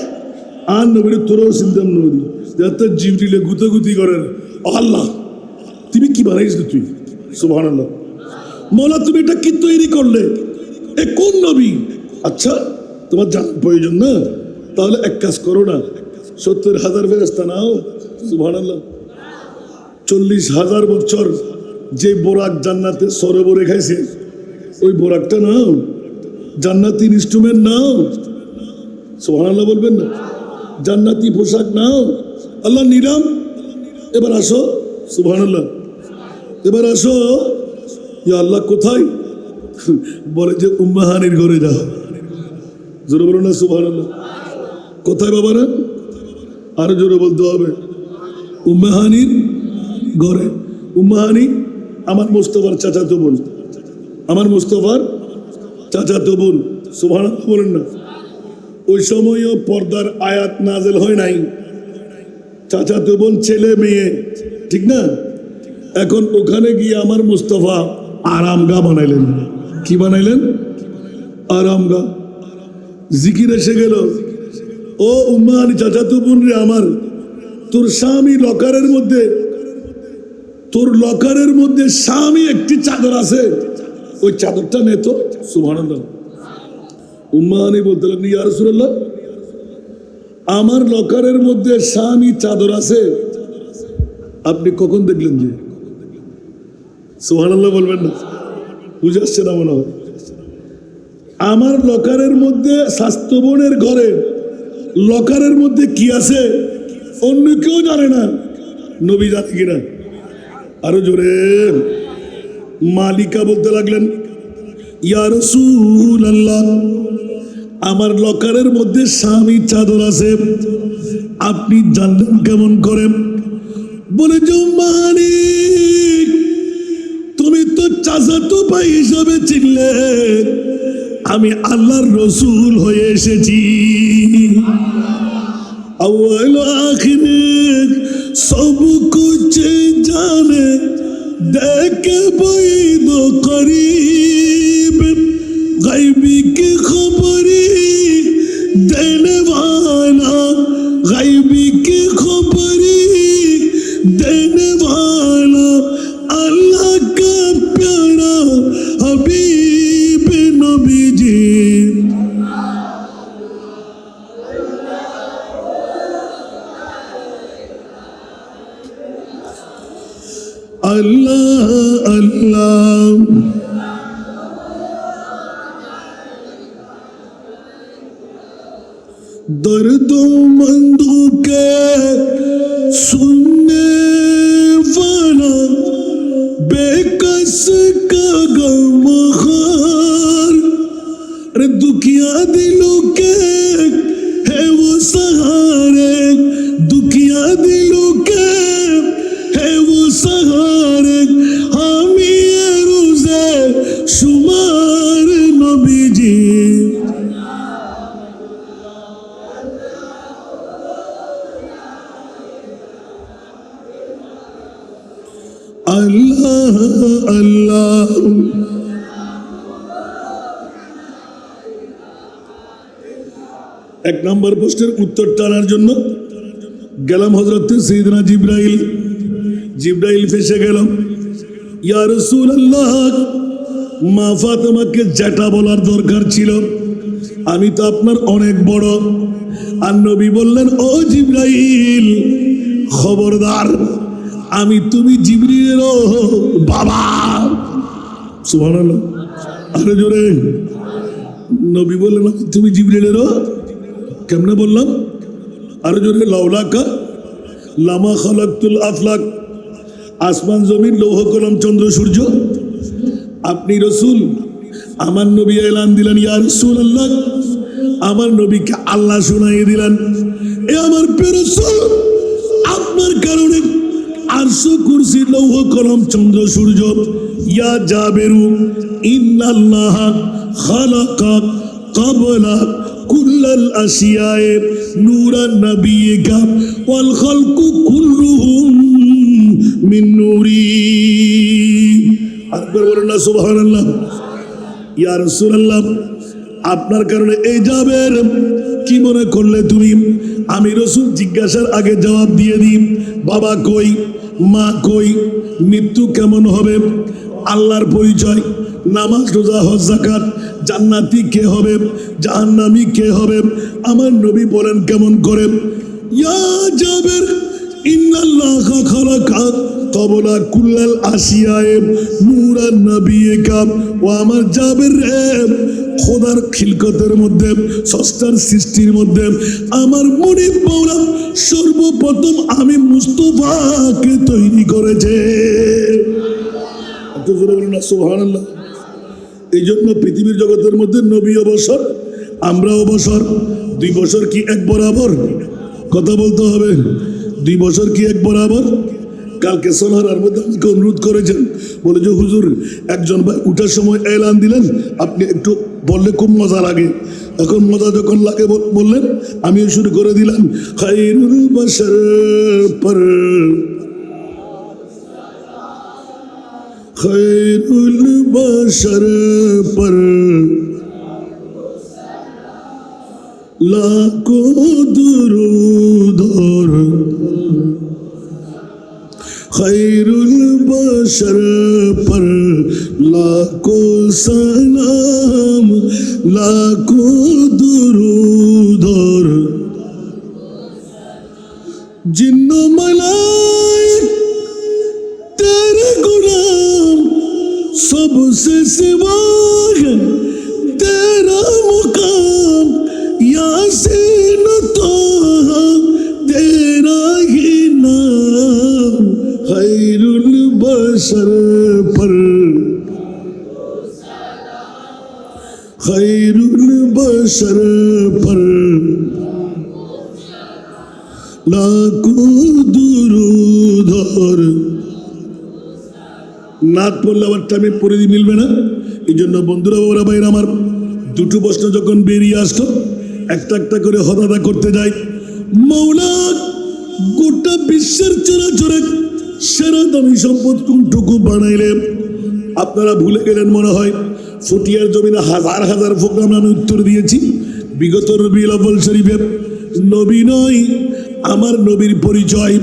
আর নবীর তোরও চিন্তাম নদী যাতে জিবরিলে গুতাগুতি করেন আল্লাহ তুমি কি বানাইছ তুই সুবহানাল্লাহ মৌলা তুমি এটা কি তৈরি করলে এ কোন নবী আচ্ছা তোমার জানার প্রয়োজন না তাহলে এক কাজ করো না ৭০,০০০ ফেরেশতা নাও সুবহানাল্লাহ ৪০,০০০ বছর যে বোরাক জান্নাতে সরোবরে খাইছে ওই বোরাকটা নাও জান্নাতি ইনস্ট্রুমেন্ট নাও সুবহানাল্লাহ বলবেন না জান্নাতি পোশাক নাও আল্লাহ নিরাম এবার আসো সুবহানাল্লাহ এবার আসো ইয়া আল্লাহ কোথায় বলে যে উম্মাহানির ঘরে যাও জোরে বলো না সুবহানাল্লাহ কোথায় বাবারা আরো জোরে বলতে হবে উম্মাহানির ঘরে উম্মাহানি আমার মুস্তফার চাচাতো বোন আমার মুস্তফার চাচাতো বোন সুবহানাল্লাহ বলেন না ওই সময়ও পর্দার আয়াত নাজেল হয় নাই চাচাতো বোন ছেলে মেয়ে ঠিক না এখন ওখানে গিয়ে আমার মুস্তফা আরামগা বানাইলেন কি বানাইলেন আরামগা জিকির এসে গেল ও উম্মাহানি চাচাতো বোন রে আমার তোর স্বামী লকারের মধ্যে স্বামী একটি চাদর আছে ওই চাদরটা নে তো সুবহানাল্লাহ উম্মাহানি বলতে লাগলেন ইয়া রাসূলুল্লাহ আমার লকারের মধ্যে স্বামী চাদর আছে আপনি কখন দেখলেন যে সুবহানাল্লাহ বলবেন না বুঝে আসছে না মনে হয় আমার লকারের মধ্যে স্বাস্থ্য বোনের ঘরে লকারের মধ্যে কি আছে অন্য কেউ জানে না নবী জানে কিনা আরো জোরে মালিকা বলতে লাগলেন ইয়া রাসূলুল্লাহ আমার লকারের মধ্যে স্বামী চাদর আছে আপনি জানলেন কেমন করে বলে যে উম্মাহানি তুমি তো চাচাতো ভাই হিসাবে চিনলে আমি আল্লাহর রসুল হয়ে এসেছি अव्वल आखिर सब कुछ जाने देख बैद करीब गैबी की खबरी देने वाला गैबी की खबरी देने वाला अल्लाह का प्यारा हबीब नबी जी अल्लाह अल्लाह दर्दों मंदों के আল্লাহ আল্লাহ। এক নম্বর প্রশ্নের উত্তর টানার জন্য গেলাম হযরতে সাইয়েদনা জিবরাইল। জিবরাইল ফেসে গেল, ইয়া রাসূলুল্লাহ, মা ফাতেমাকে যেটা বলার দরকার ছিল, আমি তো আপনার অনেক বড়। আর নবী বললেন, ও জিবরাইল, খবরদার, আমি তুমি জিবরিলেরও বাবা। সুবহানাল্লাহ, আরো জোরে। নবী বললেন, তুমি জিবরিলেরও, কেমনে বললাম? আরো জোরে, লাউলাকা লামা খালাকতুল আফলাক, আসমান জমিন লৌহ কলম চন্দ্র সূর্য। আপনি রসুল, আমার নবী এলান দিলেন, ইয়া রাসূলুল্লাহ, আমার নবীকে আল্লাহ শুনাইয়ে দিলেন, এ আমার প্রিয় রাসূল, আপনার কারণে আরশ কুরসি লৌহ কলম চন্দ্র সূর্য, ইয়া জাবেরু ইন্নাল্লাহ খালাকা ক্বাবলা কুল্লাল আশিয়ায়ে নূরান নাবিয়িকা ওয়াল খালকু কুল্লুহুম মিন নূরি। আকবার বলেন না সুবহানাল্লাহ। ইয়া রাসূলুল্লাহ, আপনার কারণে এই জাবের, কি মনে করলে তুমি? আমি রসুল জিজ্ঞাসার আগে জবাব দিয়ে দিই, বাবা কই, মা কই, মৃত্যু কেমন হবে, আল্লাহর পরিচয়, নামাজ রোজা হজ যাকাত, জান্নাতি কে হবে, জাহান্নামী কে হবে, আমার নবী বলেন কেমন করে, ইয়া জাবের ইন্নাল্লাহা খালাকা ক্বাবলা কুল্লাল আশিয়ায়ে নূরান নাবিয়িকা। ও আমার জাবের রে, খোদার খিলকতের মধ্যে, স্রষ্টার সৃষ্টির মধ্যে আমার মুনিব মাওলা সর্বপ্রথম আমি মুস্তাফাকে তৈরি করেছে। একটু জোরে বলুন না সুবহানাল্লাহ। এই জন্য পৃথিবীর জগতের মধ্যে নবী অবসর, আমরা অবসর। 2 বছর কি এক বরাবর? কথা বলতে হবে, 2 বছর কি এক বরাবর? কালকে সোনার মধ্যে আমাকে অনুরোধ করেছেন, বলে যে হুজুর, একজন ভাই উঠার সময় এলান দিলেন, আপনি একটু বললে খুব মজা লাগে। এখন মজা যখন লাগে বললেন, আমিও শুরু করে দিলাম, খায়রুল বাশার পর, খায়রুল বাশার পর লাখো দুরূদ, खैरुल बशर पर लाखों सलाम, लाखों दुरूद, और जिन्नो मलाइक तेरे गुलाम, सबसे सिवा है तेरा मुकाम, यासीन तोहा तेरा ही नाम, खैरुल बशर पर, खैरुल बशर पर लाखों दुरूद। और নাত পড়লে আবার টাইমে পড়ে দিয়ে মিলবে না। এই জন্য বন্ধুরা, ওরা বাইরে আমার 2টো প্রশ্ন যখন বেরিয়ে আসতো, একটা একটা করে হতাদা করতে যাই। মৌলা গোটা বিশ্বের চরাচরে সেরা দামি সম্পদ কোনটুকু বানাইলে? আপনারা ভুলে গেলেন মনে হয়। ফুটিয়ার জমিনে হাজার হাজার প্রোগ্রাম আমি উত্তর দিয়েছি বিগত রবিউল আউয়াল শরীফে। নবী নয়, আমার নবীর পরিচয়।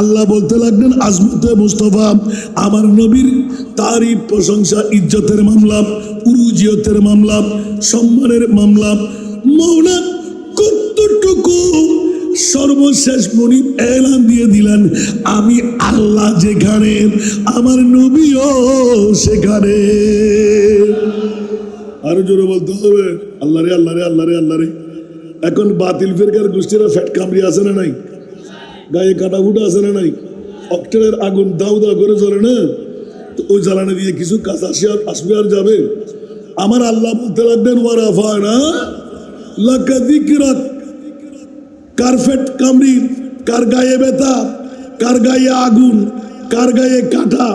আল্লাহ বলতে লাগলেন, আজমতে মুস্তফা, আমার নবীর তারিফ, প্রশংসা, ইজ্জতের মামলা, উরুজিয়তের মামলা, সম্মানের মামলা। মৌলা কতটুকু সর্বশেষ মনিব এলান দিয়ে দিলেন, আমি আল্লাহ যেখানে, আমার নবীও সেখানে। আরো জোরে বলতে হবে, আল্লাহ রে আল্লাহ রে আল্লাহ রে আল্লাহ রে। এখন বাতিল ফেরকার গোষ্ঠীরা ফ্যাট কামড়ি আছে না নাই? গায়ে কাটা ফুটা আছে না নাই? অক্টেনের আগুন দাউ দাউ করে জ্বলে না, তো ওই জ্বালানি দিয়ে কিছু কাজ আসবে আর যাবে। আমার আল্লাহ বলতে লাগবেন, ওয়ারাফানা লাকা যিকরাক। কার ফ্যাট কামড়ি, কার গায়ে ব্যথা, কার গায়ে আগুন, কার গায়ে কাটা,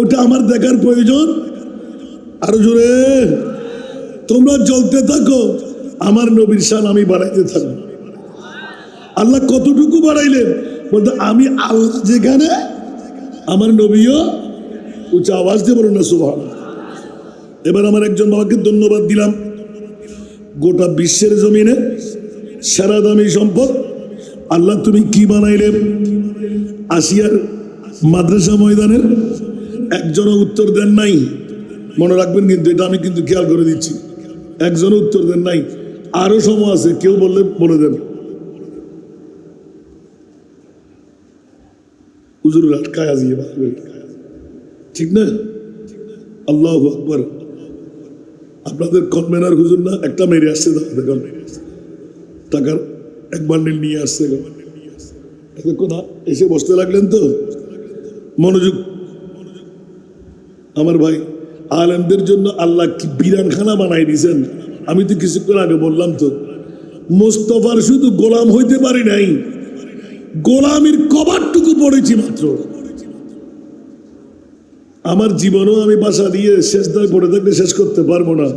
ওটা আমার দেখার প্রয়োজন? আরো জোরে, তোমরা জ্বলতে থাকো, আমার নবীর শান আমি বাড়াইতে থাকবো। আল্লাহ কতটুকু বাড়াইলেন? বলতে আমি আল্লাহ যেখানে, আমার নবীও উচ্চ আওয়াজ দিয়ে বলুন না সুবহানাল্লাহ। এবার আমার একজন বাবাকে ধন্যবাদ দিলাম, গোটা বিশ্বের জমিনে সেরা দামি সম্পদ আল্লাহ তুমি কি বানাইলে। আসিয়ার মাদ্রাসা ময়দানের একজনও উত্তর দেন নাই, মনে রাখবেন কিন্তু এটা আমি কিন্তু খেয়াল করে দিচ্ছি, একজনও উত্তর দেন নাই। আরো সময় আছে, কেউ বললে বলে দেন। হুজুর আটকায় আজিয়ে ঠিক না? আল্লাহু আকবার। আপনাদের কনভেনার হুজুর না একটা মেরে আসছে, দেখুন টাকার এক বান্ডিল নিয়ে আসছে, কোথা এসে বসতে লাগলেন তো। মনোযোগ আমার ভাই, আলেমদের জন্য আল্লাহ কি বিরানখানা বানাই দিয়েছেন। আমি তো কিছুক্ষণ আগে বললাম তো, মোস্তফার শুধু গোলাম হইতে পারি নাই, গোলামির কবারটুকু পড়েছি মাত্র। আমার জীবনও আমি বাসা দিয়ে শেষ দায় পড়ে থাকলে শেষ করতে পারবো না।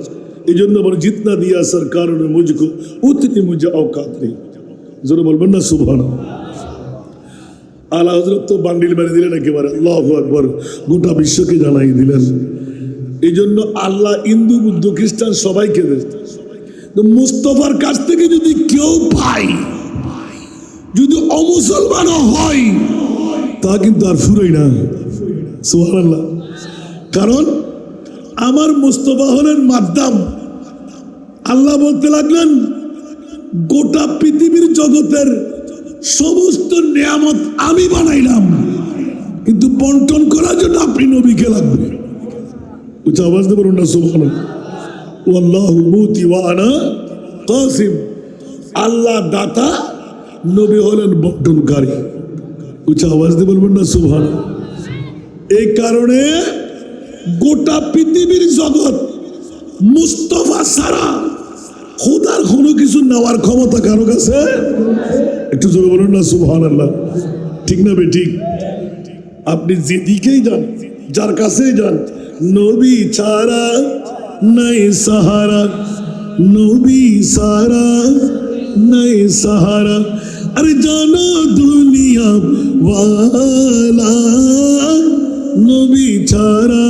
এই জন্য বলে জিতনা দিয়া সর কারণে মুঝকো উতনি মুঝে औकात নেই। জোরে বলবেন না সুবহানাল্লাহ। আলা হযরত তো বান্ডিল মেরে দিলেন একেবারে, আল্লাহু আকবার, গোটা বিশ্বকে জানাই দিলেন। এই জন্য আল্লাহ হিন্দু বুদ্ধ খ্রিস্টান সবাইকে দেন। মুস্তফার কাছ থেকে যদি কেউ পাই, যদি অমুসলমানও হয়, তা কিন্তু আর ফুরোই না। সুবহানাল্লাহ। কারণ আমার মুস্তফা হলেন মাধ্যম। আল্লাহ বলতে লাগলেন গোটা পৃথিবীর জগতের সমস্ত নিয়ামত আমি বানাইলাম, কিন্তু বন্টন করার জন্য আপনি নবীকে লাগবে। উচ্চ আওয়াজ দিয়ে বলুন না সুবহানাল্লাহ। ওয়াল্লাহু মুতি ওয়া আনা কাসিম। আল্লাহ দাতা, নবী হলেন বন্টনকারী। উচ্চ আওয়াজ দিয়ে বলবেন না সুবহানাল্লাহ। এই কারণে গোটা পৃথিবীর জগৎ মুস্তফা ছাড়া খোদার কোনো কিছু নেওয়ার ক্ষমতা কারো কাছে। একটু জোরে বলুন না সুবহানাল্লাহ। ঠিক না বেঠিক? আপনি যেদিকেই যান, যার কাছেই যান, নবী ছাড়া নাই সাহারা, নবী ছাড়া নাই সাহারা। আরে জানো দুনিয়া ওয়ালা, নবী ছাড়া,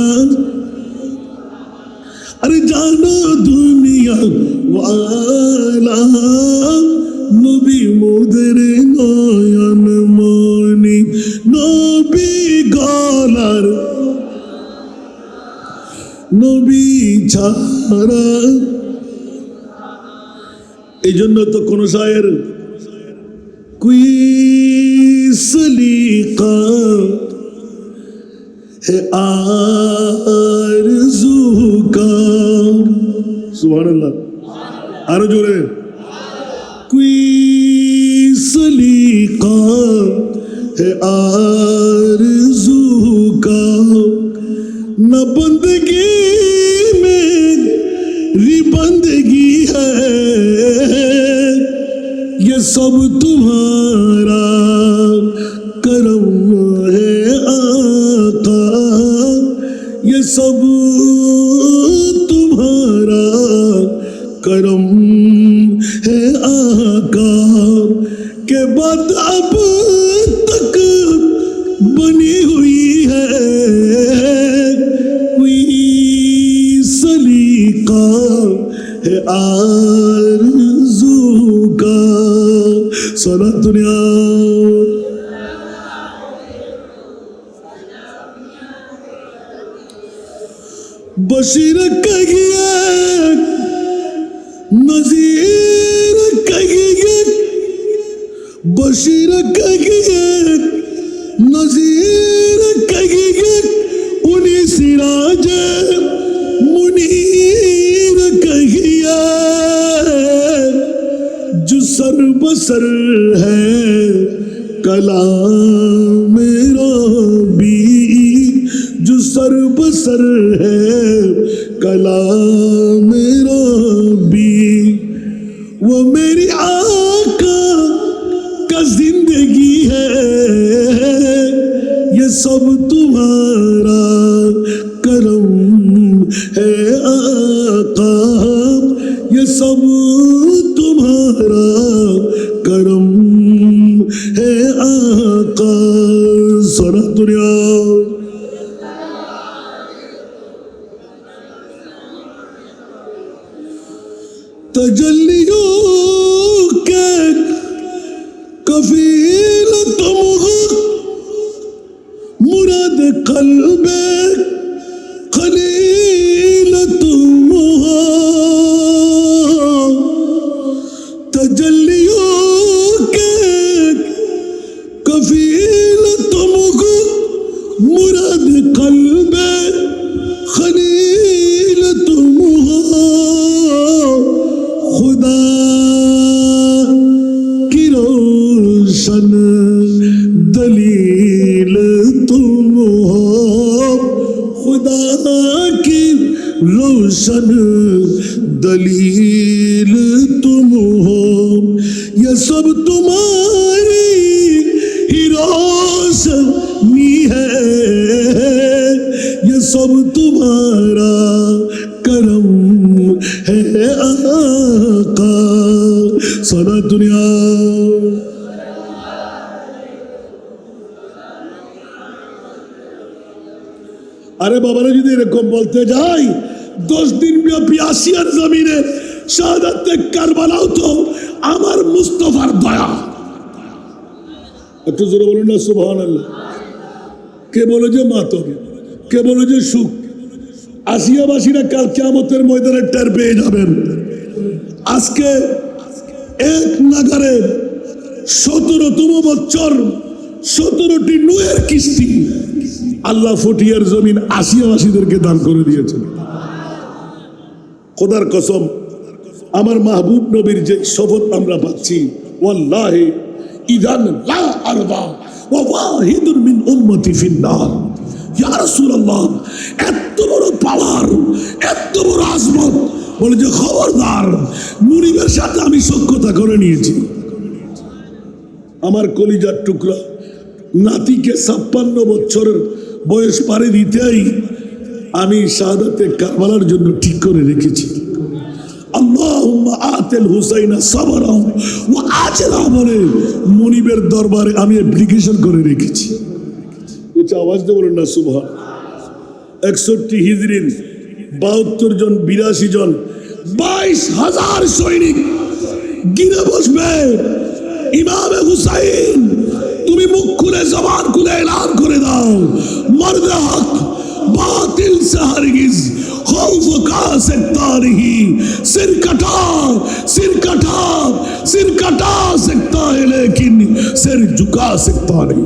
আরে জানো দুনিয়া ওয়ালা, নবী মোদের নয়ন মনি, নবী গলার, নবী ছাড়া। এই জন্য তো কোন শায়ের কুই সলিকা হে আরজু কা, সুবহানাল্লাহ, আরো জোরে, কুই সলিকা হে আরজু কা, না बंदगी मेरी बंदगी है, ये सब तुम्हारा करम है आका, ये सब तुम्हारा करम है आका, के बाद अब तक बनी हुई है सलीका है आरज़ू का। सलात दुनिया बशीर कहिए, नज़ीर कहिए, बशीर कहिए, नज़ीर कहिए, उन्हीं सिराज मुनीर कहिए, जो सर बसर है कलाम रबी, जो सर बसर है कलाम रबी, वो मेरी आका का जिंदगी है, ये सब तुम्हारा करम है आका, ये सब तुम्हारा करम है आका। सारा दुनिया तजल्लियों के कफील तुम हो मुराद कल्बे खलील तुम हो तजल्लियों के कफील तुम हो मुराद कल्बे खलील तुम हो खुदा की रोशन दलील तुम हो खुदा की रोशन दलील तुम हो ये सब तुम्हारी ही रोशनी है ये सब तुम्हारा करम है आका सारा दुनिया अरे बाबारा যদি এরকম বলতে যাই 10 দিন ব্যাপী আসিয়ার জমিনে শাহাদাতে কারবালাও তো আমার মুস্তাফার দয়া একটু জোরে বলুন না সুবহানাল্লাহ কে বলে যে মাতম কে বলে যে সুখ আসিয়াবাসীরা কাল কিয়ামতের ময়দানে টের পেয়ে যাবেন আজকে এক নাগারে 17তম বছর 17টি নূহের কিস্তি আল্লাহ ফটিয়ার জমিন আসিয়াবাসীদেরকে দান করে দিয়েছেন খোদার কসম আমার মাহবুব নবীর যে শপথ আমরা পাচ্ছি ওয়াল্লাহি ইদান লা আরবা ওয়া ওয়াহিদুন মিন উম্মতি ফিন্নার ইয়া রাসূলুল্লাহ এত বড় পাওয়ার এত বড় আজমত বলে যে খবরদার মুনিবের সাথে আমি সখ্যতা করে নিয়েছি আমার কলিজার টুকরা নাতিকে 56 বছরের বয়স পারে দিতেই আমি শাহাদাতে কারবালার জন্য ঠিক করে রেখেছি আল্লাহুম্মা আতিল হুসাইনা সাবরা ওয়া আজরা বলে মুনিবের দরবারে আমি অ্যাপ্লিকেশন করে রেখেছি উচ্চ আওয়াজ দিয়ে বলুন না সুবহান 61 হিজরির 72 জন 82 জন 22,000 সৈনিক গিরে বসবে ইমামে হুসাইন তুমি মুখ খুলে জবান খুলে এলান করে দাও মর্দে হক বাতিল से हरगिज खौफ का सकता नहीं सिर कटा सकता है लेकिन सिर झुका सकता नहीं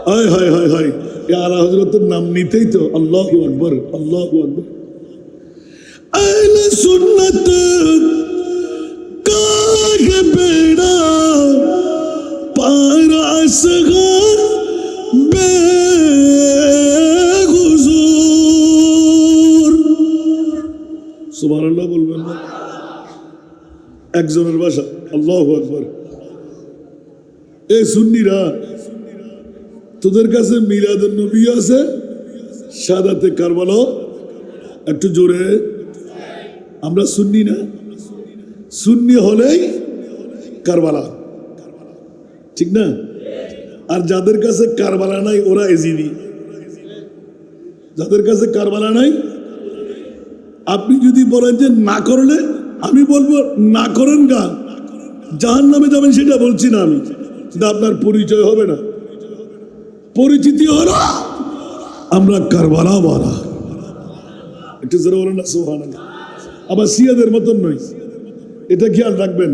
हाय हाय हाय हाय या आला हजरत नाम नीते ही तो अल्लाहु अकबर अहले सुन्नत का ये बेड़ा पार असगर बेगुजूर सुबहानाल्लाह बोलবেন না একজনের ভাষা আল্লাহু আকবার এই সুন্নিরা তোদের কাছে মিলাদুন নবী আছে শাহাদাতে কারবালা একটু জোরে আমরা সুন্নি না সুন্নি হলেই কারবালা ঠিক না আর যাদের কাছে কারবালা নাই ওরা এজিদি যাদের কাছে কারবালা নাই আপনি যদি বলেন যে না করলে আমি বলবো না করেন গা জাহান্নামে যাবেন সেটা বলছি না আমি কিন্তু আপনার পরিচয় হবে না পরিচিতি হলো আমরা কারবালা ওয়ালা একটু জোরে বলেন না সুবহানাল্লাহ আবার শিয়াদের মতন নয় এটা খেয়াল রাখবেন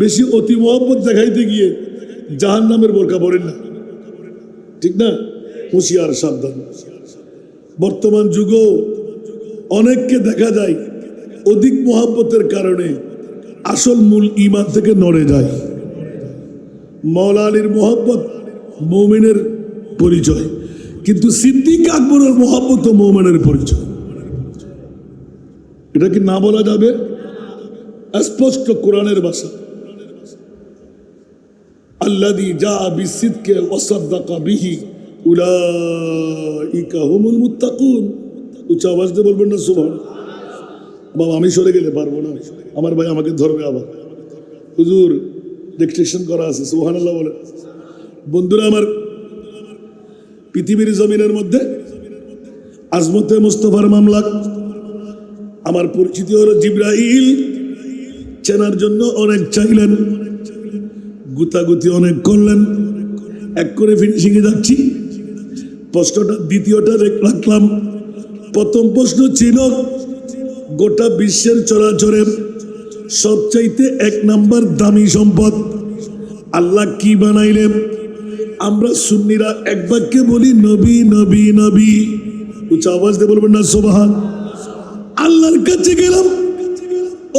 বেশি অতি মহব্বত দেখাইতে গিয়ে জাহান্নামের বোরকা পরেন না ঠিক না হুঁশিয়ার সাবধান বর্তমান যুগেও অনেককে দেখা যায় অধিক মহব্বতের কারণে আসল মূল ঈমান থেকে নড়ে যায় মাওলা আলীর মহব্বত মুমিনের পরিচয় কিন্তু সিদ্দিক আকবরের মহব্বত মুমিনের পরিচয় এটা কি না বলা যাবে স্পষ্ট কোরআনের ভাষা আল্লাযী জাআ বিসিদকি ওয়া সাদ্দাকা বিহি উলাইকা হুমুল মুত্তাকুন উচ্চ আওয়াজ দিয়ে বলবেন না সুবহান বাবা আমি সরে গেলে পারবো না আমার ভাই আমাকে ধরবে আবার হুজুর রেজিস্ট্রেশন করা আছে, সুবহানাল্লাহ বলে। বন্ধুরা আমার, পৃথিবীর জমিনের মধ্যে আজমতে মুস্তাফার মামলা, আমার পরিচিতি হলো জিবরাইল। চেনার জন্য অনেক চাইলেন, গুতাগুতি অনেক করলেন, এক করে ফিনিশিংয়ে যাচ্ছি। প্রশ্নটা দ্বিতীয়টা রাখলাম। প্রথম প্রশ্ন ছিল গোটা বিশ্বের চরাচরের সবচাইতে 1 নাম্বার দামি সম্পদ আল্লাহ কি বানাইলেন? আমরা সুন্নিরা এক বাক্যে বলি নবী নবী নবী। উচ্চ আওয়াজ দিয়ে বলবেন না সুবহান। আল্লাহর কাছে গেলাম,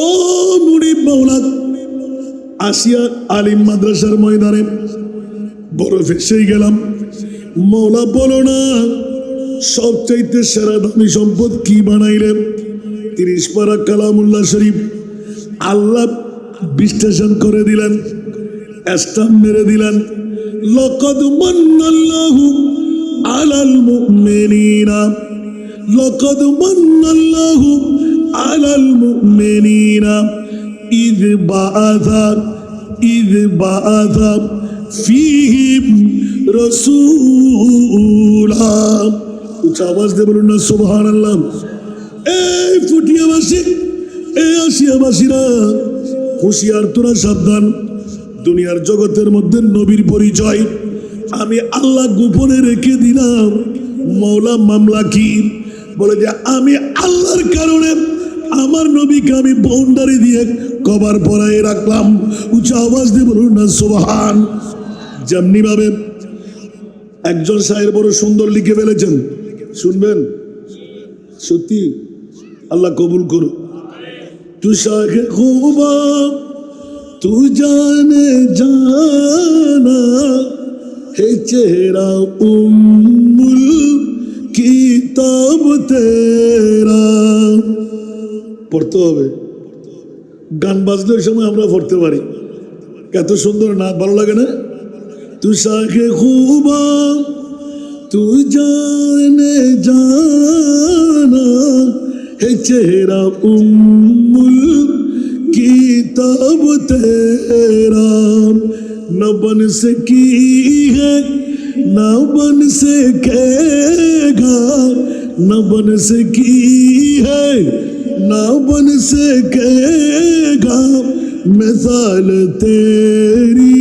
ও মুরিদ মাওলা, আসিয়া আলিম মাদ্রাসার ময়দানে বড় ফেসেই গেলাম। মৌলা বলো না সবচাইতে সেরা দামি সম্পদ কি বানাইলেন? 30 পারা কালামুল্লাহ শরীফ আল্লাহ বিশ্লেষণ করে দিলেন, স্টাম্প মেরে দিলেন। লাকাদ মান্নাল্লাহু আলাল মুমিনিনা, লাকাদ মান্নাল্লাহু আলাল মুমিনিনা ইয বাআথা ফীহিম রাসূলা। উচ্চ আওয়াজ দিয়ে বলুন না সুবহানাল্লাহ। এই ফুটিয়াবাসী, এই আসিয়াবাসীরা, হুঁশিয়ার তোরা সাবধান। দুনিয়ার জগতের মধ্যে নবীর পরিচয় আমি আল্লাহ গোপনে রেখে দিলাম। মৌলা মামলা কি বলে যে আমি আল্লাহর কারণে আমার নবীকে আমি বাউন্ডারি দিয়ে কভার পরাই রাখলাম। উচ্চ আওয়াজ দিয়ে বলুন না সুবহান। যেমনি ভাবে একজন শায়ের বড় সুন্দর লিখে ফেলেছেন, শুনবেন? সত্যি আল্লাহ কবুল করো। তু শাহে খুবা তু জানে জানা হে চেহারা উম্মুল কিতাব তেরা। পড়তে হবে, গান বাজলে ওই সময় আমরা পড়তে পারি। এত সুন্দর না, ভালো লাগে না? তু শাহে খুবা তু জানে জানা হে চেহারা উম্মুল किताब तेरा न बन सकी है न बन सकेगा, न बन सकी है न बन सकेगा मिसाल तेरी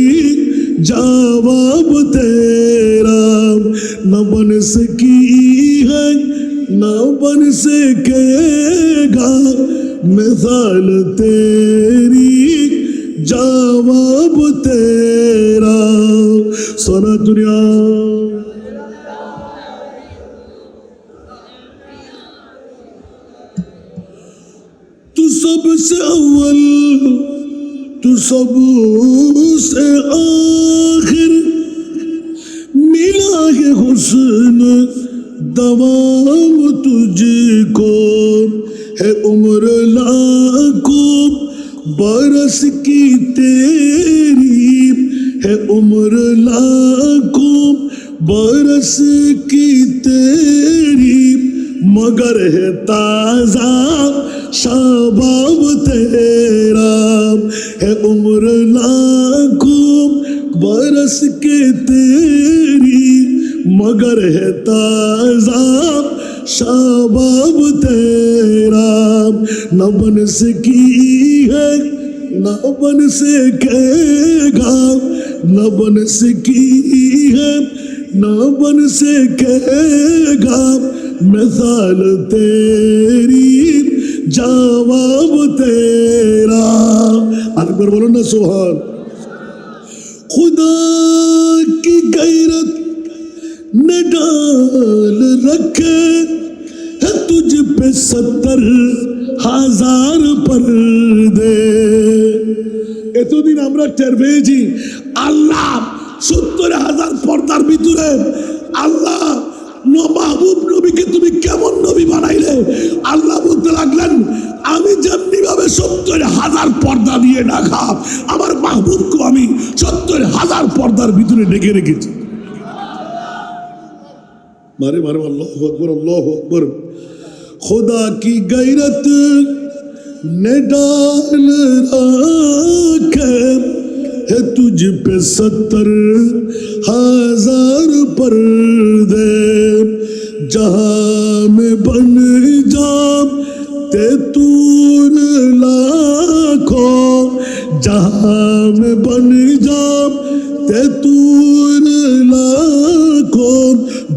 जवाब तेरा। न बन सकी है न बन सकेगा मिसाल तेरी जवाब तेरा। सारा दुनिया तू सबसे अव्वल तू सबसे आखिर मिला है हुस्न दवाम तुझको है उम्र लाखों बरस की तेरी है उम्र लाखों बरस की तेरी मगर है ताजा शबाब तेरा। है उम्र लाखों बरस के तेरी मगर है ताजा शबाब तेरा। न बन सकी है न बन सकेगा, न बन सकी है न बन सकेगा मिसाल तेरी जवाब तेरा। अकबर बोलो ना सुभान। खुदा की गैरत न डाल रखे है तुझ पे 70,000 पर्दे। এতদিন আমরা টের পেয়েছি আল্লাহ 70,000 পর্দার ভিতরে আল্লাহ মাহবুব নবীকে তুমি কেমন নবী বানাইলে? আল্লাহ বলতে লাগলেন আমি যেমনি ভাবে 70,000 পর্দা দিয়ে ঢাকা আমার মাহবুবকে আমি 70,000 পর্দার ভিতরে ঢেকে রেখেছি। मारे मारे अल्लाहु अकबर अल्लाहु अकबर। खुदा की गैरत ने डाल रखे है तुझ पे 70,000 पर्दे जहां में बन जाते तूर लाखों जहां में बन जाते तूर लाखों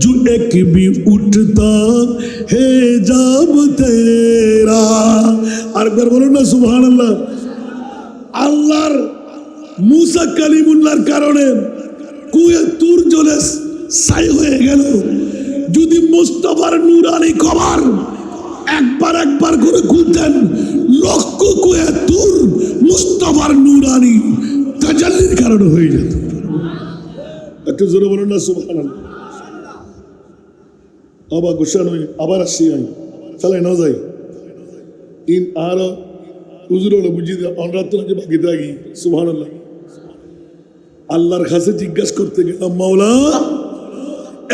जो एक भी उठता है जब तेरा আর একবার বলুন না সুবহানাল্লাহ আল্লাহর মুসা কালিমুল্লাহর কারণে কুয়ে তুর জ্বলে ছাই হয়ে গেল যদি মুস্তাফার নূরানি কবর একবার করে খুলতেন লক্ষ কুয়ে তুর মুস্তাফার নূরানি তাজাল্লির কারণে হয়ে যেত একটু জোরে বলুন না সুবহানাল্লাহ আবার গুসা নয় আবার আসি আমি চালাই না যাই ইন আর হুজুরগুলো বুঝিয়ে দেয় অনরাত্র বাকি থাকি সুবহানাল্লাহ আল্লাহর কাছে জিজ্ঞাসা করতে গেলাম মাওলা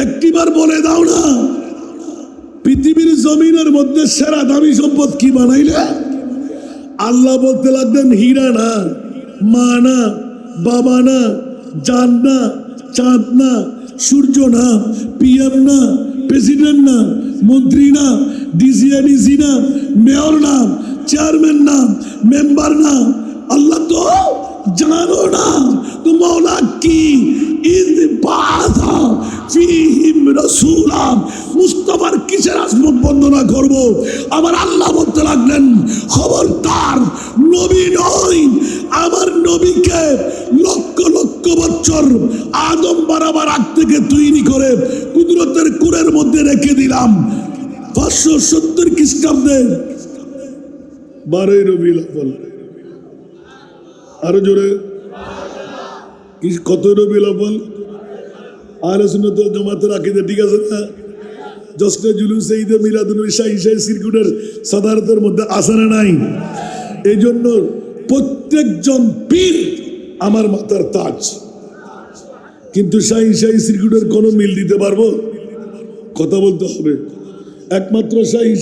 একটিবার বলে দাও না পৃথিবীর জমিনের মধ্যে সেরা দামি সম্পদ কি বানাইলে আল্লাহ বলতে লাগলেন হীরা না মা না বাবা না জান না চাঁদ না সূর্য না পিএম না প্রেসিডেন্ট না মন্ত্রী না ডিসি না মেয়র না চেয়ারম্যান না মেম্বার না আল্লাহ তো জানো না তো মৌলা কি ইদ বাসা ফিহিম রাসূলা মুস্তাফার কিসের আসমত বন্দনা করব আমার আল্লাহ বলতে লাগলেন খবরদার নবী নয় আমার নবীকে লক্ষ লক্ষ বছর আদম বারাবার আগ থেকে তৈরি করে কুদরতের কুরের মধ্যে রেখে দিলাম 570 খ্রিস্টাব্দে 12 রবিউল আউয়াল আরো জোরে কত রবিউল আউয়াল আহলে সুন্নাত ওয়াল জামাতের আকীদা ঠিক আছে না জশ্নে জুলুস ঈদে মিলাদুন্নবী শাহী সিরকুটের সাদারতের মধ্যে আছে না নাই এই জন্য প্রত্যেকজন পীর আমার মাথার তাজ কিন্তু শাহী সিরকুটের কোনো মিল দিতে পারবো কথা বলতে হবে একমাত্র শাহী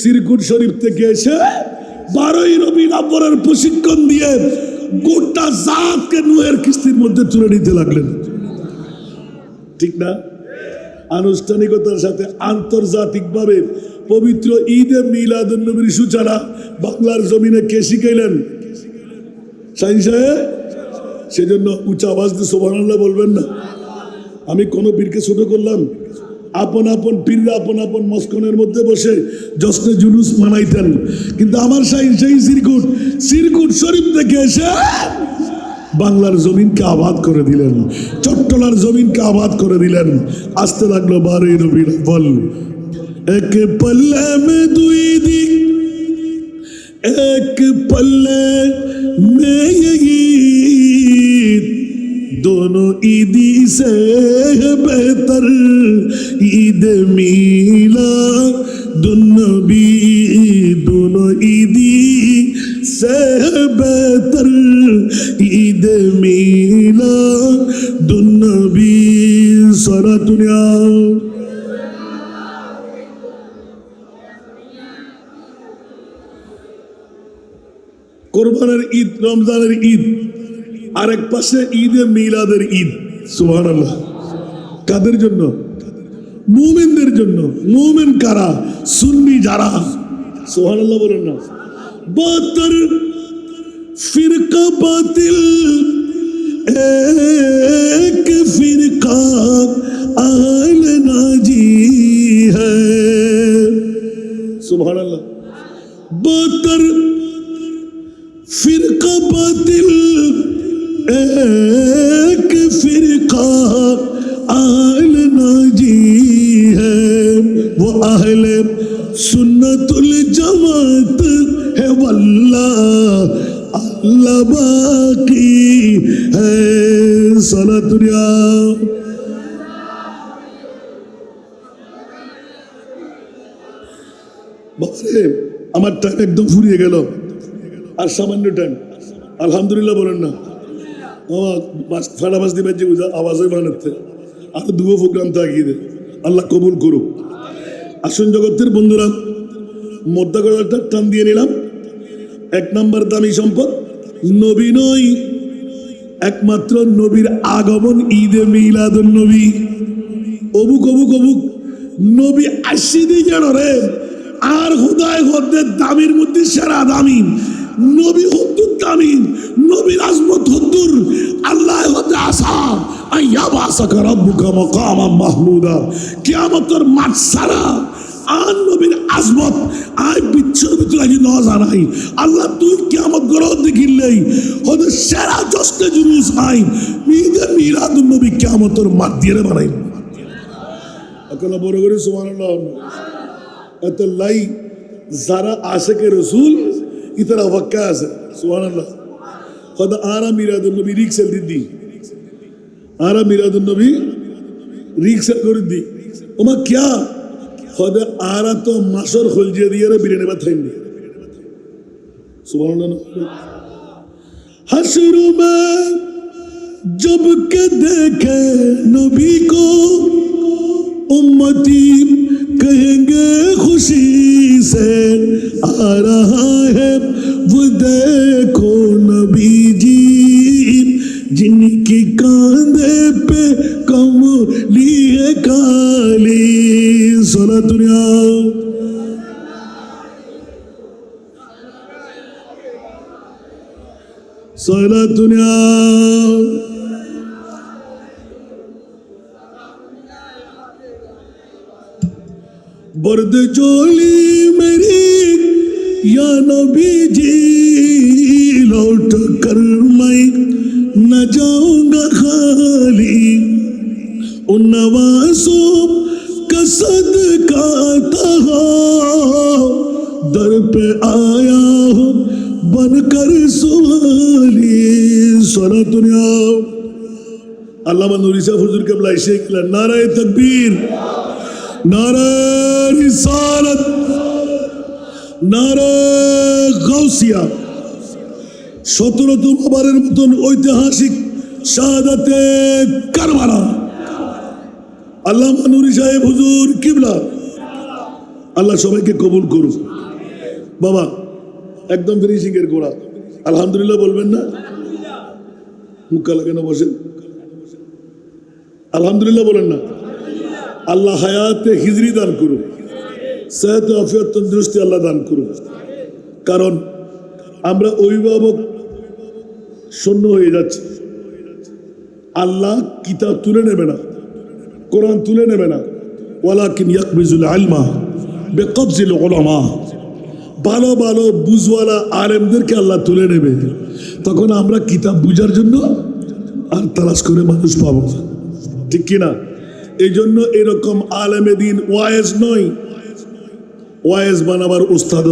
সিরকুট শরীফ থেকে এসে 12 রবিউল আউয়ালের প্রশিক্ষণ দিয়ে গোটা জাতকে নূহের কিস্তির মধ্যে তুলে নিতে লাগলেন ঠিক না আনুষ্ঠানিকতার সাথে আন্তর্জাতিকভাবে পবিত্র ঈদে মিলাদুন্নবীর সূচনা বাংলার জমিনে কে শিখাইলেন শাহী সাহেব সেজন্য উচ্চ আওয়াজ দিয়ে সুবহানাল্লাহ বলবেন না আমি কোন পীরকে ছোট করলাম আপন আপন পীররা আপন আপন মস্কনের মধ্যে বসে জশ্নে জুলুস মানাইতেন কিন্তু আমার শাহী সিরকুট শরীফ থেকে এসে বাংলার জমিনকে আবাদ করে দিলেন চট্টলার জমিনকে আবাদ করে দিলেন আসতে লাগলো 12 রবিউল আউয়াল এক পল্লে মে দুই দিক এক পল্লে মে ঈদ दोनों ईदी से बेहतर ईद मिलादुन्नबी दोनों ईदी से बेहतर ईद मिलादुन्नबी सारा दुनिया कुर्बाনের ঈদ রমজানের ঈদ আরেক পাশে ঈদে মিলাদের ঈদ সুবহানাল্লাহ কাদের জন্য মুমিনদের জন্য মুমিন কারা সুন্নি যারা সুবহানাল্লাহ বলেন না 72 ফিরকা বাতিল এক ফিরকা আহলে নাজি হ্যায় সুবহানাল্লাহ 72 फिरका बातिल एक फिरका अहले नाजी है वो अहले सुन्नतुल जमात है वल्लाह अल्लाह बाकी है सलातुनिया बारे আমার টাইম একদম ফুরিয়ে গেল আর সামান্য টাইম আলহামদুলিল্লাহ বলেন না ফাটাবাস দিবেন যে আওয়াজই বানাতে আর দুটো প্রোগ্রাম থাকিয়ে দে আল্লাহ কবুল করুক আসুন জগতের বন্ধুরা মোদ্দা গড়ালটা টান দিয়ে নিলাম 1 নম্বর দামি সম্পদ নবী নয় একমাত্র নবীর আগমন ঈদে মিলাদুন নবী। অবুক অবুক অবুক নবী আসি দিয়ে রে আর হুদায় হদ্দের দামির মধ্যে সেরা দামি নবী হদ্দুর দামি নবীর আজমত হদ্দুর আল্লাহ হতে আসা আইয়াবাসাকা রাব্বুকা মাকামান মাহমুদা কিয়ামতের মাঠ সারা আর নবীর আজমত আয় বিচ্ছর ভিতরে আজ ন জানাই আল্লাহ তুই কিয়ামত গরত দেখিলেই হতে সেরা জস্তে জুলুস আই ঈদে মিলাদুন নবী কিয়ামতের মাঠ দিয়ে বানাই আকলা বড় করে সুবহানাল্লাহ এত লাই যারা আশিকে রাসূল ইতরা ওয়াক্কা আছে সুবহানাল্লাহ খোদা আরা মিলাদুন নবী রিক্সেল দিদি আরা মিলাদুন নবী রিক্সেল করে দি ওমা क्या খোদা আরা তো মাসর খুলজে দিয়ে রে বিরিয়ানি বাথাইনি সুবহানাল্লাহ हश्र में जब के देखे नबी को उम्मती कहेंगे खुशी से आ रहा है वो देखो नबी जी जिनकी कांधे पे कमली है काली सोला दुनिया सोला दुनिया बर्द चोली मेरी या नबी जी लौट कर मैं न जाऊंगा खाली उन नवासों का सदका था दर पे आया हूँ बनकर सुवाली सोना दुनिया अल्लामा नूरी साहब हुजूर के बुलाए शेख नारे तकबीर नारे रिसालत नारे गौसिया 17তম বারের মতন ঐতিহাসিক শাহাদাতে কারবালা আল্লামা নূরি সাহেব হুজুর কিবলা আল্লাহ সবাইকে কবুল করুন বাবা একদম ফিনিশিং এর গোড়া আলহামদুলিল্লাহ বলবেন না মুক্কা লাগে না বসেন আলহামদুলিল্লাহ বলেন না আল্লাহ হায়াতে হিজরি দান করুন সেহত আফিয়ত তন্দুরুস্তি আল্লাহ দান করুন কারণ আমরা অভিভাবক শূন্য হয়ে যাচ্ছি আল্লাহ কিতাব তুলে নেবে না কোরআন তুলে নেবে না ওয়ালাকিন ইয়াকবিজুল ইলমা বিকবজিল উলামা ভালো ভালো বুঝওয়ালা আলেমদেরকে আল্লাহ তুলে নেবে তখন আমরা কিতাব বুঝার জন্য আর তালাশ করে মানুষ পাবো ঠিক কিনা এই জন্য এরকম আলেমে দিন ওয়াইজ নয় ওয়াইজ বানাবার উস্তাদ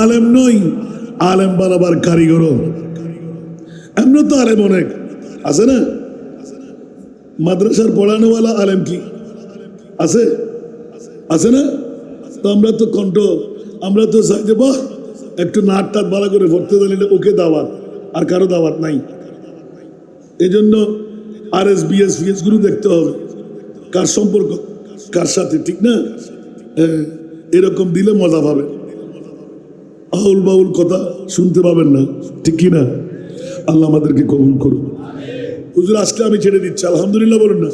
আলেম নয় আলেম বানাবার কারিগর এমন তো আলেম অনেক আছে না মাদ্রাসার পড়ানোওয়ালা আলেম কি আছে আছে না তো আমরা তো কণ্ঠ আমরা তো চাই যে বাহ একটু নাট টাট ভালো করে পড়তে জানিলে ওকে দাওয়াত আর কারো দাওয়াত নাই এই জন্য RSBS ফিএস গুলো দেখতে হবে কার সম্পর্ক কার সাথে ঠিক না এরকম দিলে মজা পাবে আউল বাউল কথা শুনতে পাবেন না ঠিক কি না আল্লাহ আমাদেরকে কবুল করুন হুজুর আজকে আমি ছেড়ে দিচ্ছি আলহামদুলিল্লাহ বলুন না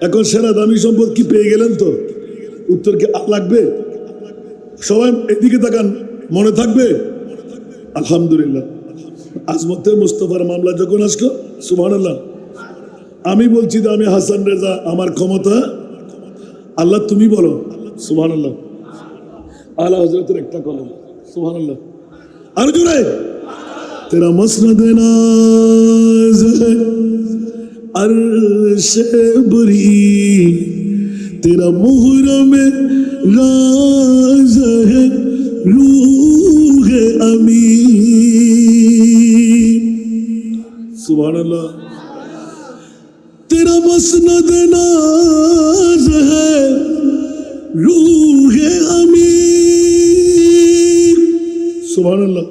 এখন সেরা দামি সম্পদ কি পেয়ে গেলেন তো উত্তর কি লাগবে সবাই এদিকে তাকান মনে থাকবে আলহামদুলিল্লাহ আজমতে মুস্তফার মামলা যখন আসলো সুবহানাল্লাহ আমি বলছি যে আমি হাসান রেজা আমার ক্ষমতা আল্লাহ তুমি বলো সুবহানাল্লাহ আলা হযরতের একটা কলম সুবহানাল্লাহ আর জোরে तेरा मसनद नाज है अर्श बरी तेरा मुहर्रम राज है रूह अमी सुभानअल्लाह तेरा मसनद नाज है रूह अमी सुभानअल्लाह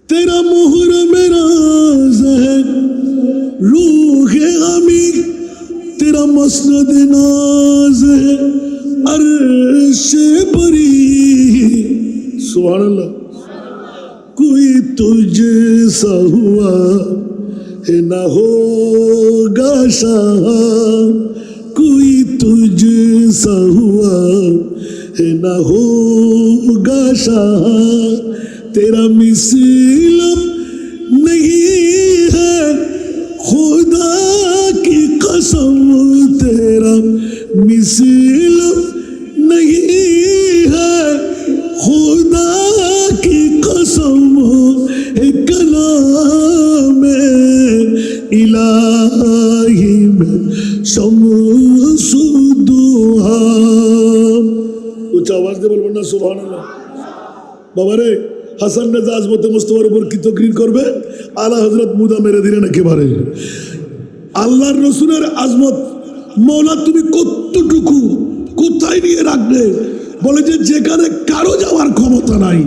तेरा मुहर्रम राज है रूह अमी तेरा मसनद नाज है अर्श बरी सुभानअल्लाह कोई तुझसा हुआ है ना होगा शाह, कोई तुझसा हुआ है ना होगा शाह, तेरा मिसल नहीं है खुदा की कसम, तेरा मिसल नहीं है खुदा की कसम, कलाम इलाही में शम्सुद्दुहा। उच्च आवाज দিয়ে বলবেন না সুবহানাল্লাহ। বাবা রে, হাসান রাজা আজমতে মুস্তাফার উপর কি তকরীর করবে, আলা হযরত মুদা মেরে দিলেন একেবারে। আল্লাহর রাসূলের আজমত মওলা তুমি কতটুকু কোথায় নিয়ে রাখবে, বলে যে যেখানে কারো যাওয়ার ক্ষমতা নাই,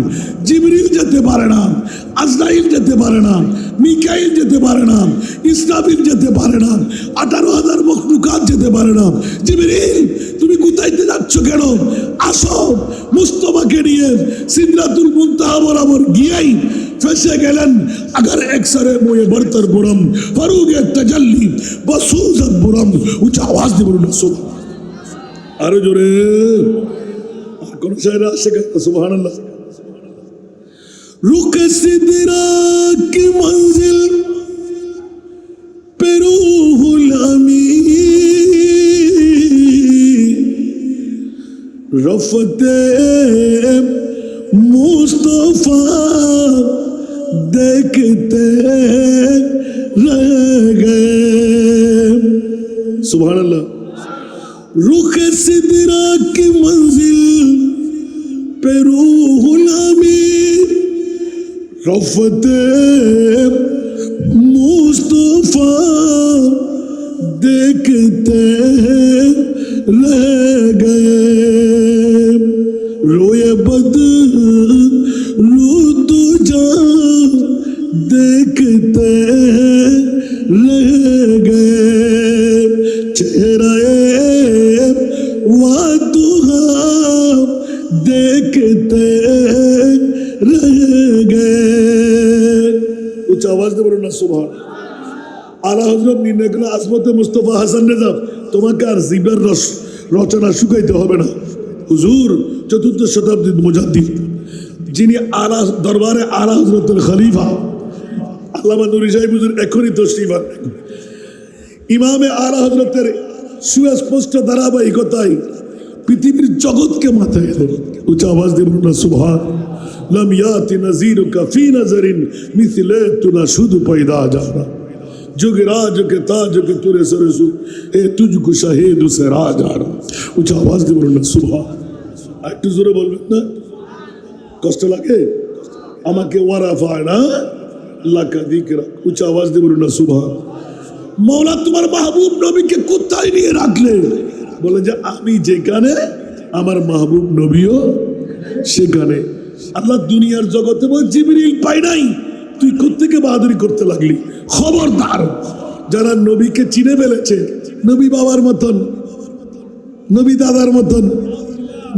জিবরিল যেতে পারে না, আজরাইল যেতে পারে না, মিকাইল যেতে পারে না, ইসরাফিল যেতে পারে না, 18,000 মখলুকাত যেতে পারে না। জিবরিল তুমি কোথায় যাচ্ছ কেন, আসো। মুস্তাফাকে নিয়ে সিদরাতুল মুনতাহা বরাবর গিয়েই ফেসে গেলেন। अगर एक्सरे मोए बरतर बुरम फरूग तजल्ली बसूजत बुरम। উচ্চ আওয়াজ দিয়ে বলুন সুবহানাল্লাহ। আরো জোরে কোন শায়র আছে সুবহানাল্লাহ। रुख सिदरा की मंजिल पे रूहुल अमी, रफ़ते मुस्तफा देखते रह गए। सुभानअल्लाह। रुख सिदरा की मंजिल पे रूहुल अमी, रफ़ते मुस्तफा देखते रह गए। रोए बदरू तुझा देखते रह गए। चेहरे वादुहा देखते रह गए। उच्च आवाज दे बोलो ना सुभान। আলা হযরত নির্ণয় আজমতে মুস্তাফা হাসান রেজা, তোমাকে আর জিবার রচনা শুকাইতে হবে না। হুজুর চতুর্থ শতাব্দীর মুজাদ্দিদ, যিনি আলা দরবারে আলা হযরতের খলিফা আল্লামা নুরি সাহেব হুজুর এখনই তশরিফ আনলেন। ইমামে আলা হযরতের সুস্পষ্ট ধারাবাহিকতায় পৃথিবীর জগৎকে মাথায় এলেন। উচ্চ আওয়াজ দিয়ে বলুন না সুবহান। लम याति नज़ीरुका फी नज़रिन मिथले तू ना शुद्ध पैदा जाना, जुगराज के ताज के तुरे सरसु ए तुझको शहीद से राज आ रहा। उच्च आवाज দিয়ে বলুন না সুবহান। একটু জোরে বলবেন না, কষ্ট লাগে আমাকে। ওয়ারাফানা লাকা যিকরা। উচ্চ আওয়াজ দিয়ে বলুন না সুবহান। মওলা তোমার মাহবুব নবীকে কোথায় নিয়ে রাখলে, বলে যে আমি যেখানে আমার মাহবুব নবীও সেখানে। আল্লাহ দুনিয়ার জগতে বল জিবরিল পাই নাই, তুই কোত্থেকে বাহাদুরি করতে লাগলি। খবরদার, যারা নবীকে চিনে ফেলেছে, নবী বাবার মতন, নবী দাদার মতন,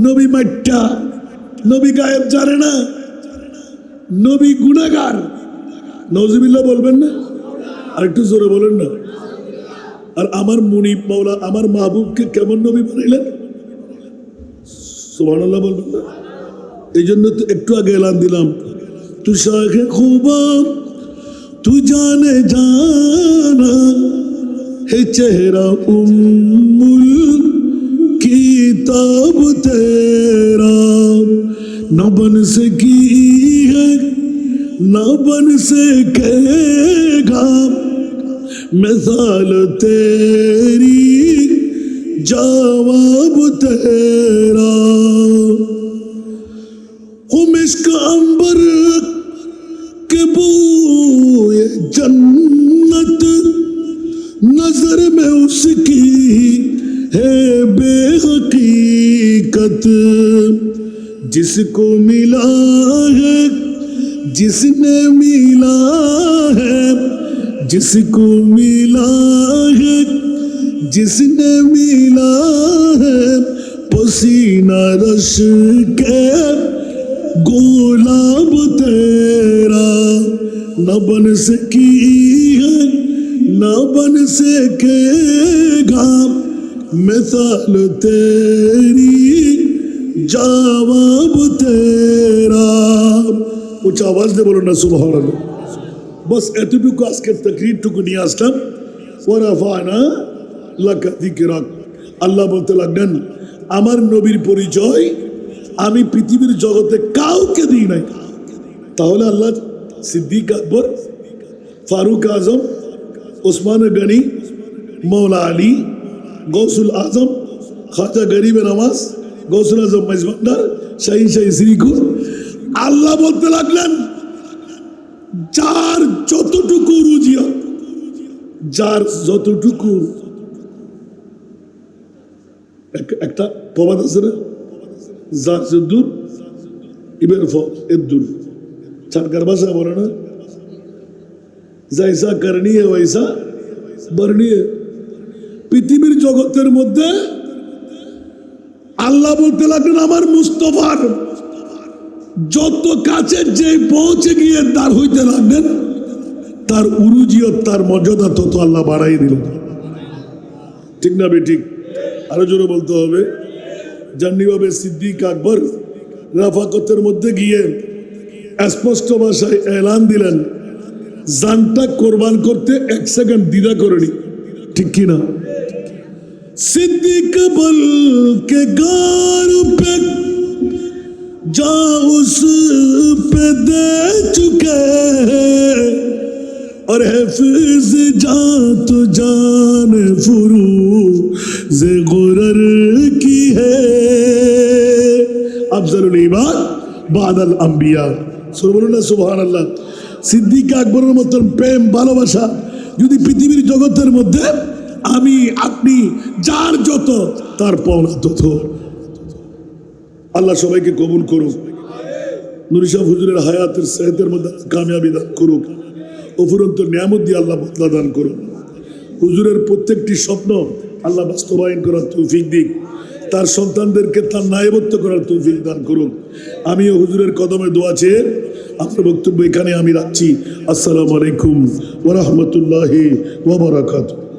নবী মাইট্টা, নবী গায়েব জানে না, নবী গুনাহগার, নওজুবিল্লাহ বলবেন না, আর একটু জোরে বলেন না। আর আমার মুনিব মাওলা আমার মাহবুবকে কেমন নবী বানাইলেন, সুবহানাল্লাহ বলবেন না। এই জন্য তো একটু আগে এলান দিলাম, তু শাহে খুবা তু জানে জানা হে চেহারা উম্মুল কিতাব তেরা, না বন সকি है ना बन सकेगा मिसाल तेरी जवाब तेरा। मिस्क अंबर के बूए जन्नत नजर में उसकी है बेहकीकत, जिसको मिला है जिसने मिला है, जिसको मिला है जिसने मिला है, पसीना रश के गुलाब तेरा। न बन सकी है न बन सकेगा मिसाल तेरी जवाब तेरा। उच्च आवाज दे बोलो ना सुभान अल्लाह। बस এতটুকু আজকের তাকরীরটুকু নিয়ে আসলাম। ওয়ারাফানা লাকা যিকরাক। আল্লাহ বলতে লাগলেন আমার নবীর পরিচয় আমি পৃথিবীর জগতে কাউকে দিই নাই। তাহলে আল্লাহ সিদ্দিক আকবর, ফারুক আজম, ওসমান গনি, মৌলা আলী, গৌসুল আজম, খাজা গরিবে নওয়াজ, গৌসুল আজম মাইজভান্ডার, শাহী শাহী শ্রীকুর, আল্লাহ বলতে লাগলেন যার যতটুকু রুজিয়া, যার যতটুকু, একটা প্রবাদ আছে না, যার যদ্দুর ইবের ফদ্দুর, চারকার ভাষা বলে না, জাইসা করনিয়ে ওইসা বর্ণিয়ে। পৃথিবীর জগতের মধ্যে আল্লাহ বলতে লাগলেন আমার মুস্তফার যত কাছে যে পৌঁছে গিয়ে তার হইতে লাগলেন তার উরুজিয়ত, তার মর্যাদা তত আল্লাহ বাড়াই দিলেন। ঠিক না বেঠিক? আরো জোরে বলতে হবে। জান্নিভাবে সিদ্দিক আকবর রাফাকতের মধ্যে গিয়ে স্পষ্ট ভাষায় এলান দিলেন জানটা কোরবান করতে 1 সেকেন্ড দ্বিধা করেনি। ঠিক কিনা? सिद्दीक बल के गार पे जा उस पे दे चुके और हिफ्ज जा तो जान फुरू जे गुरर की है अफजलुल इबाद बादल अंबिया। सुभान अल्लाह। সিদ্দিক আকবরের মতন প্রেম ভালোবাসা যদি পৃথিবীর জগতের মধ্যে আমি আপনি যার যত তার পাওনা তত। আল্লাহ সবাইকে কবুল করুক। নুরি সাহেব হুজুরের হায়াতের সেহতের মধ্যে কামিয়াবি দান করুক। অফুরন্ত নিয়ামত দিয়ে আল্লাহ বদলা দান করুক। হুজুরের প্রত্যেকটি স্বপ্ন আল্লাহ বাস্তবায়ন করার তৌফিক দিক। তার সন্তানদেরকে তার নায়েবত্ব করার তৌফিক দান করুক। আমিও হুজুরের কদমে দোয়া চেয়ে আপনার বক্তব্য এখানে আমি রাখছি। আসসালামু আলাইকুম ওয়া রাহমাতুল্লাহি ওয়া বারাকাতুহু।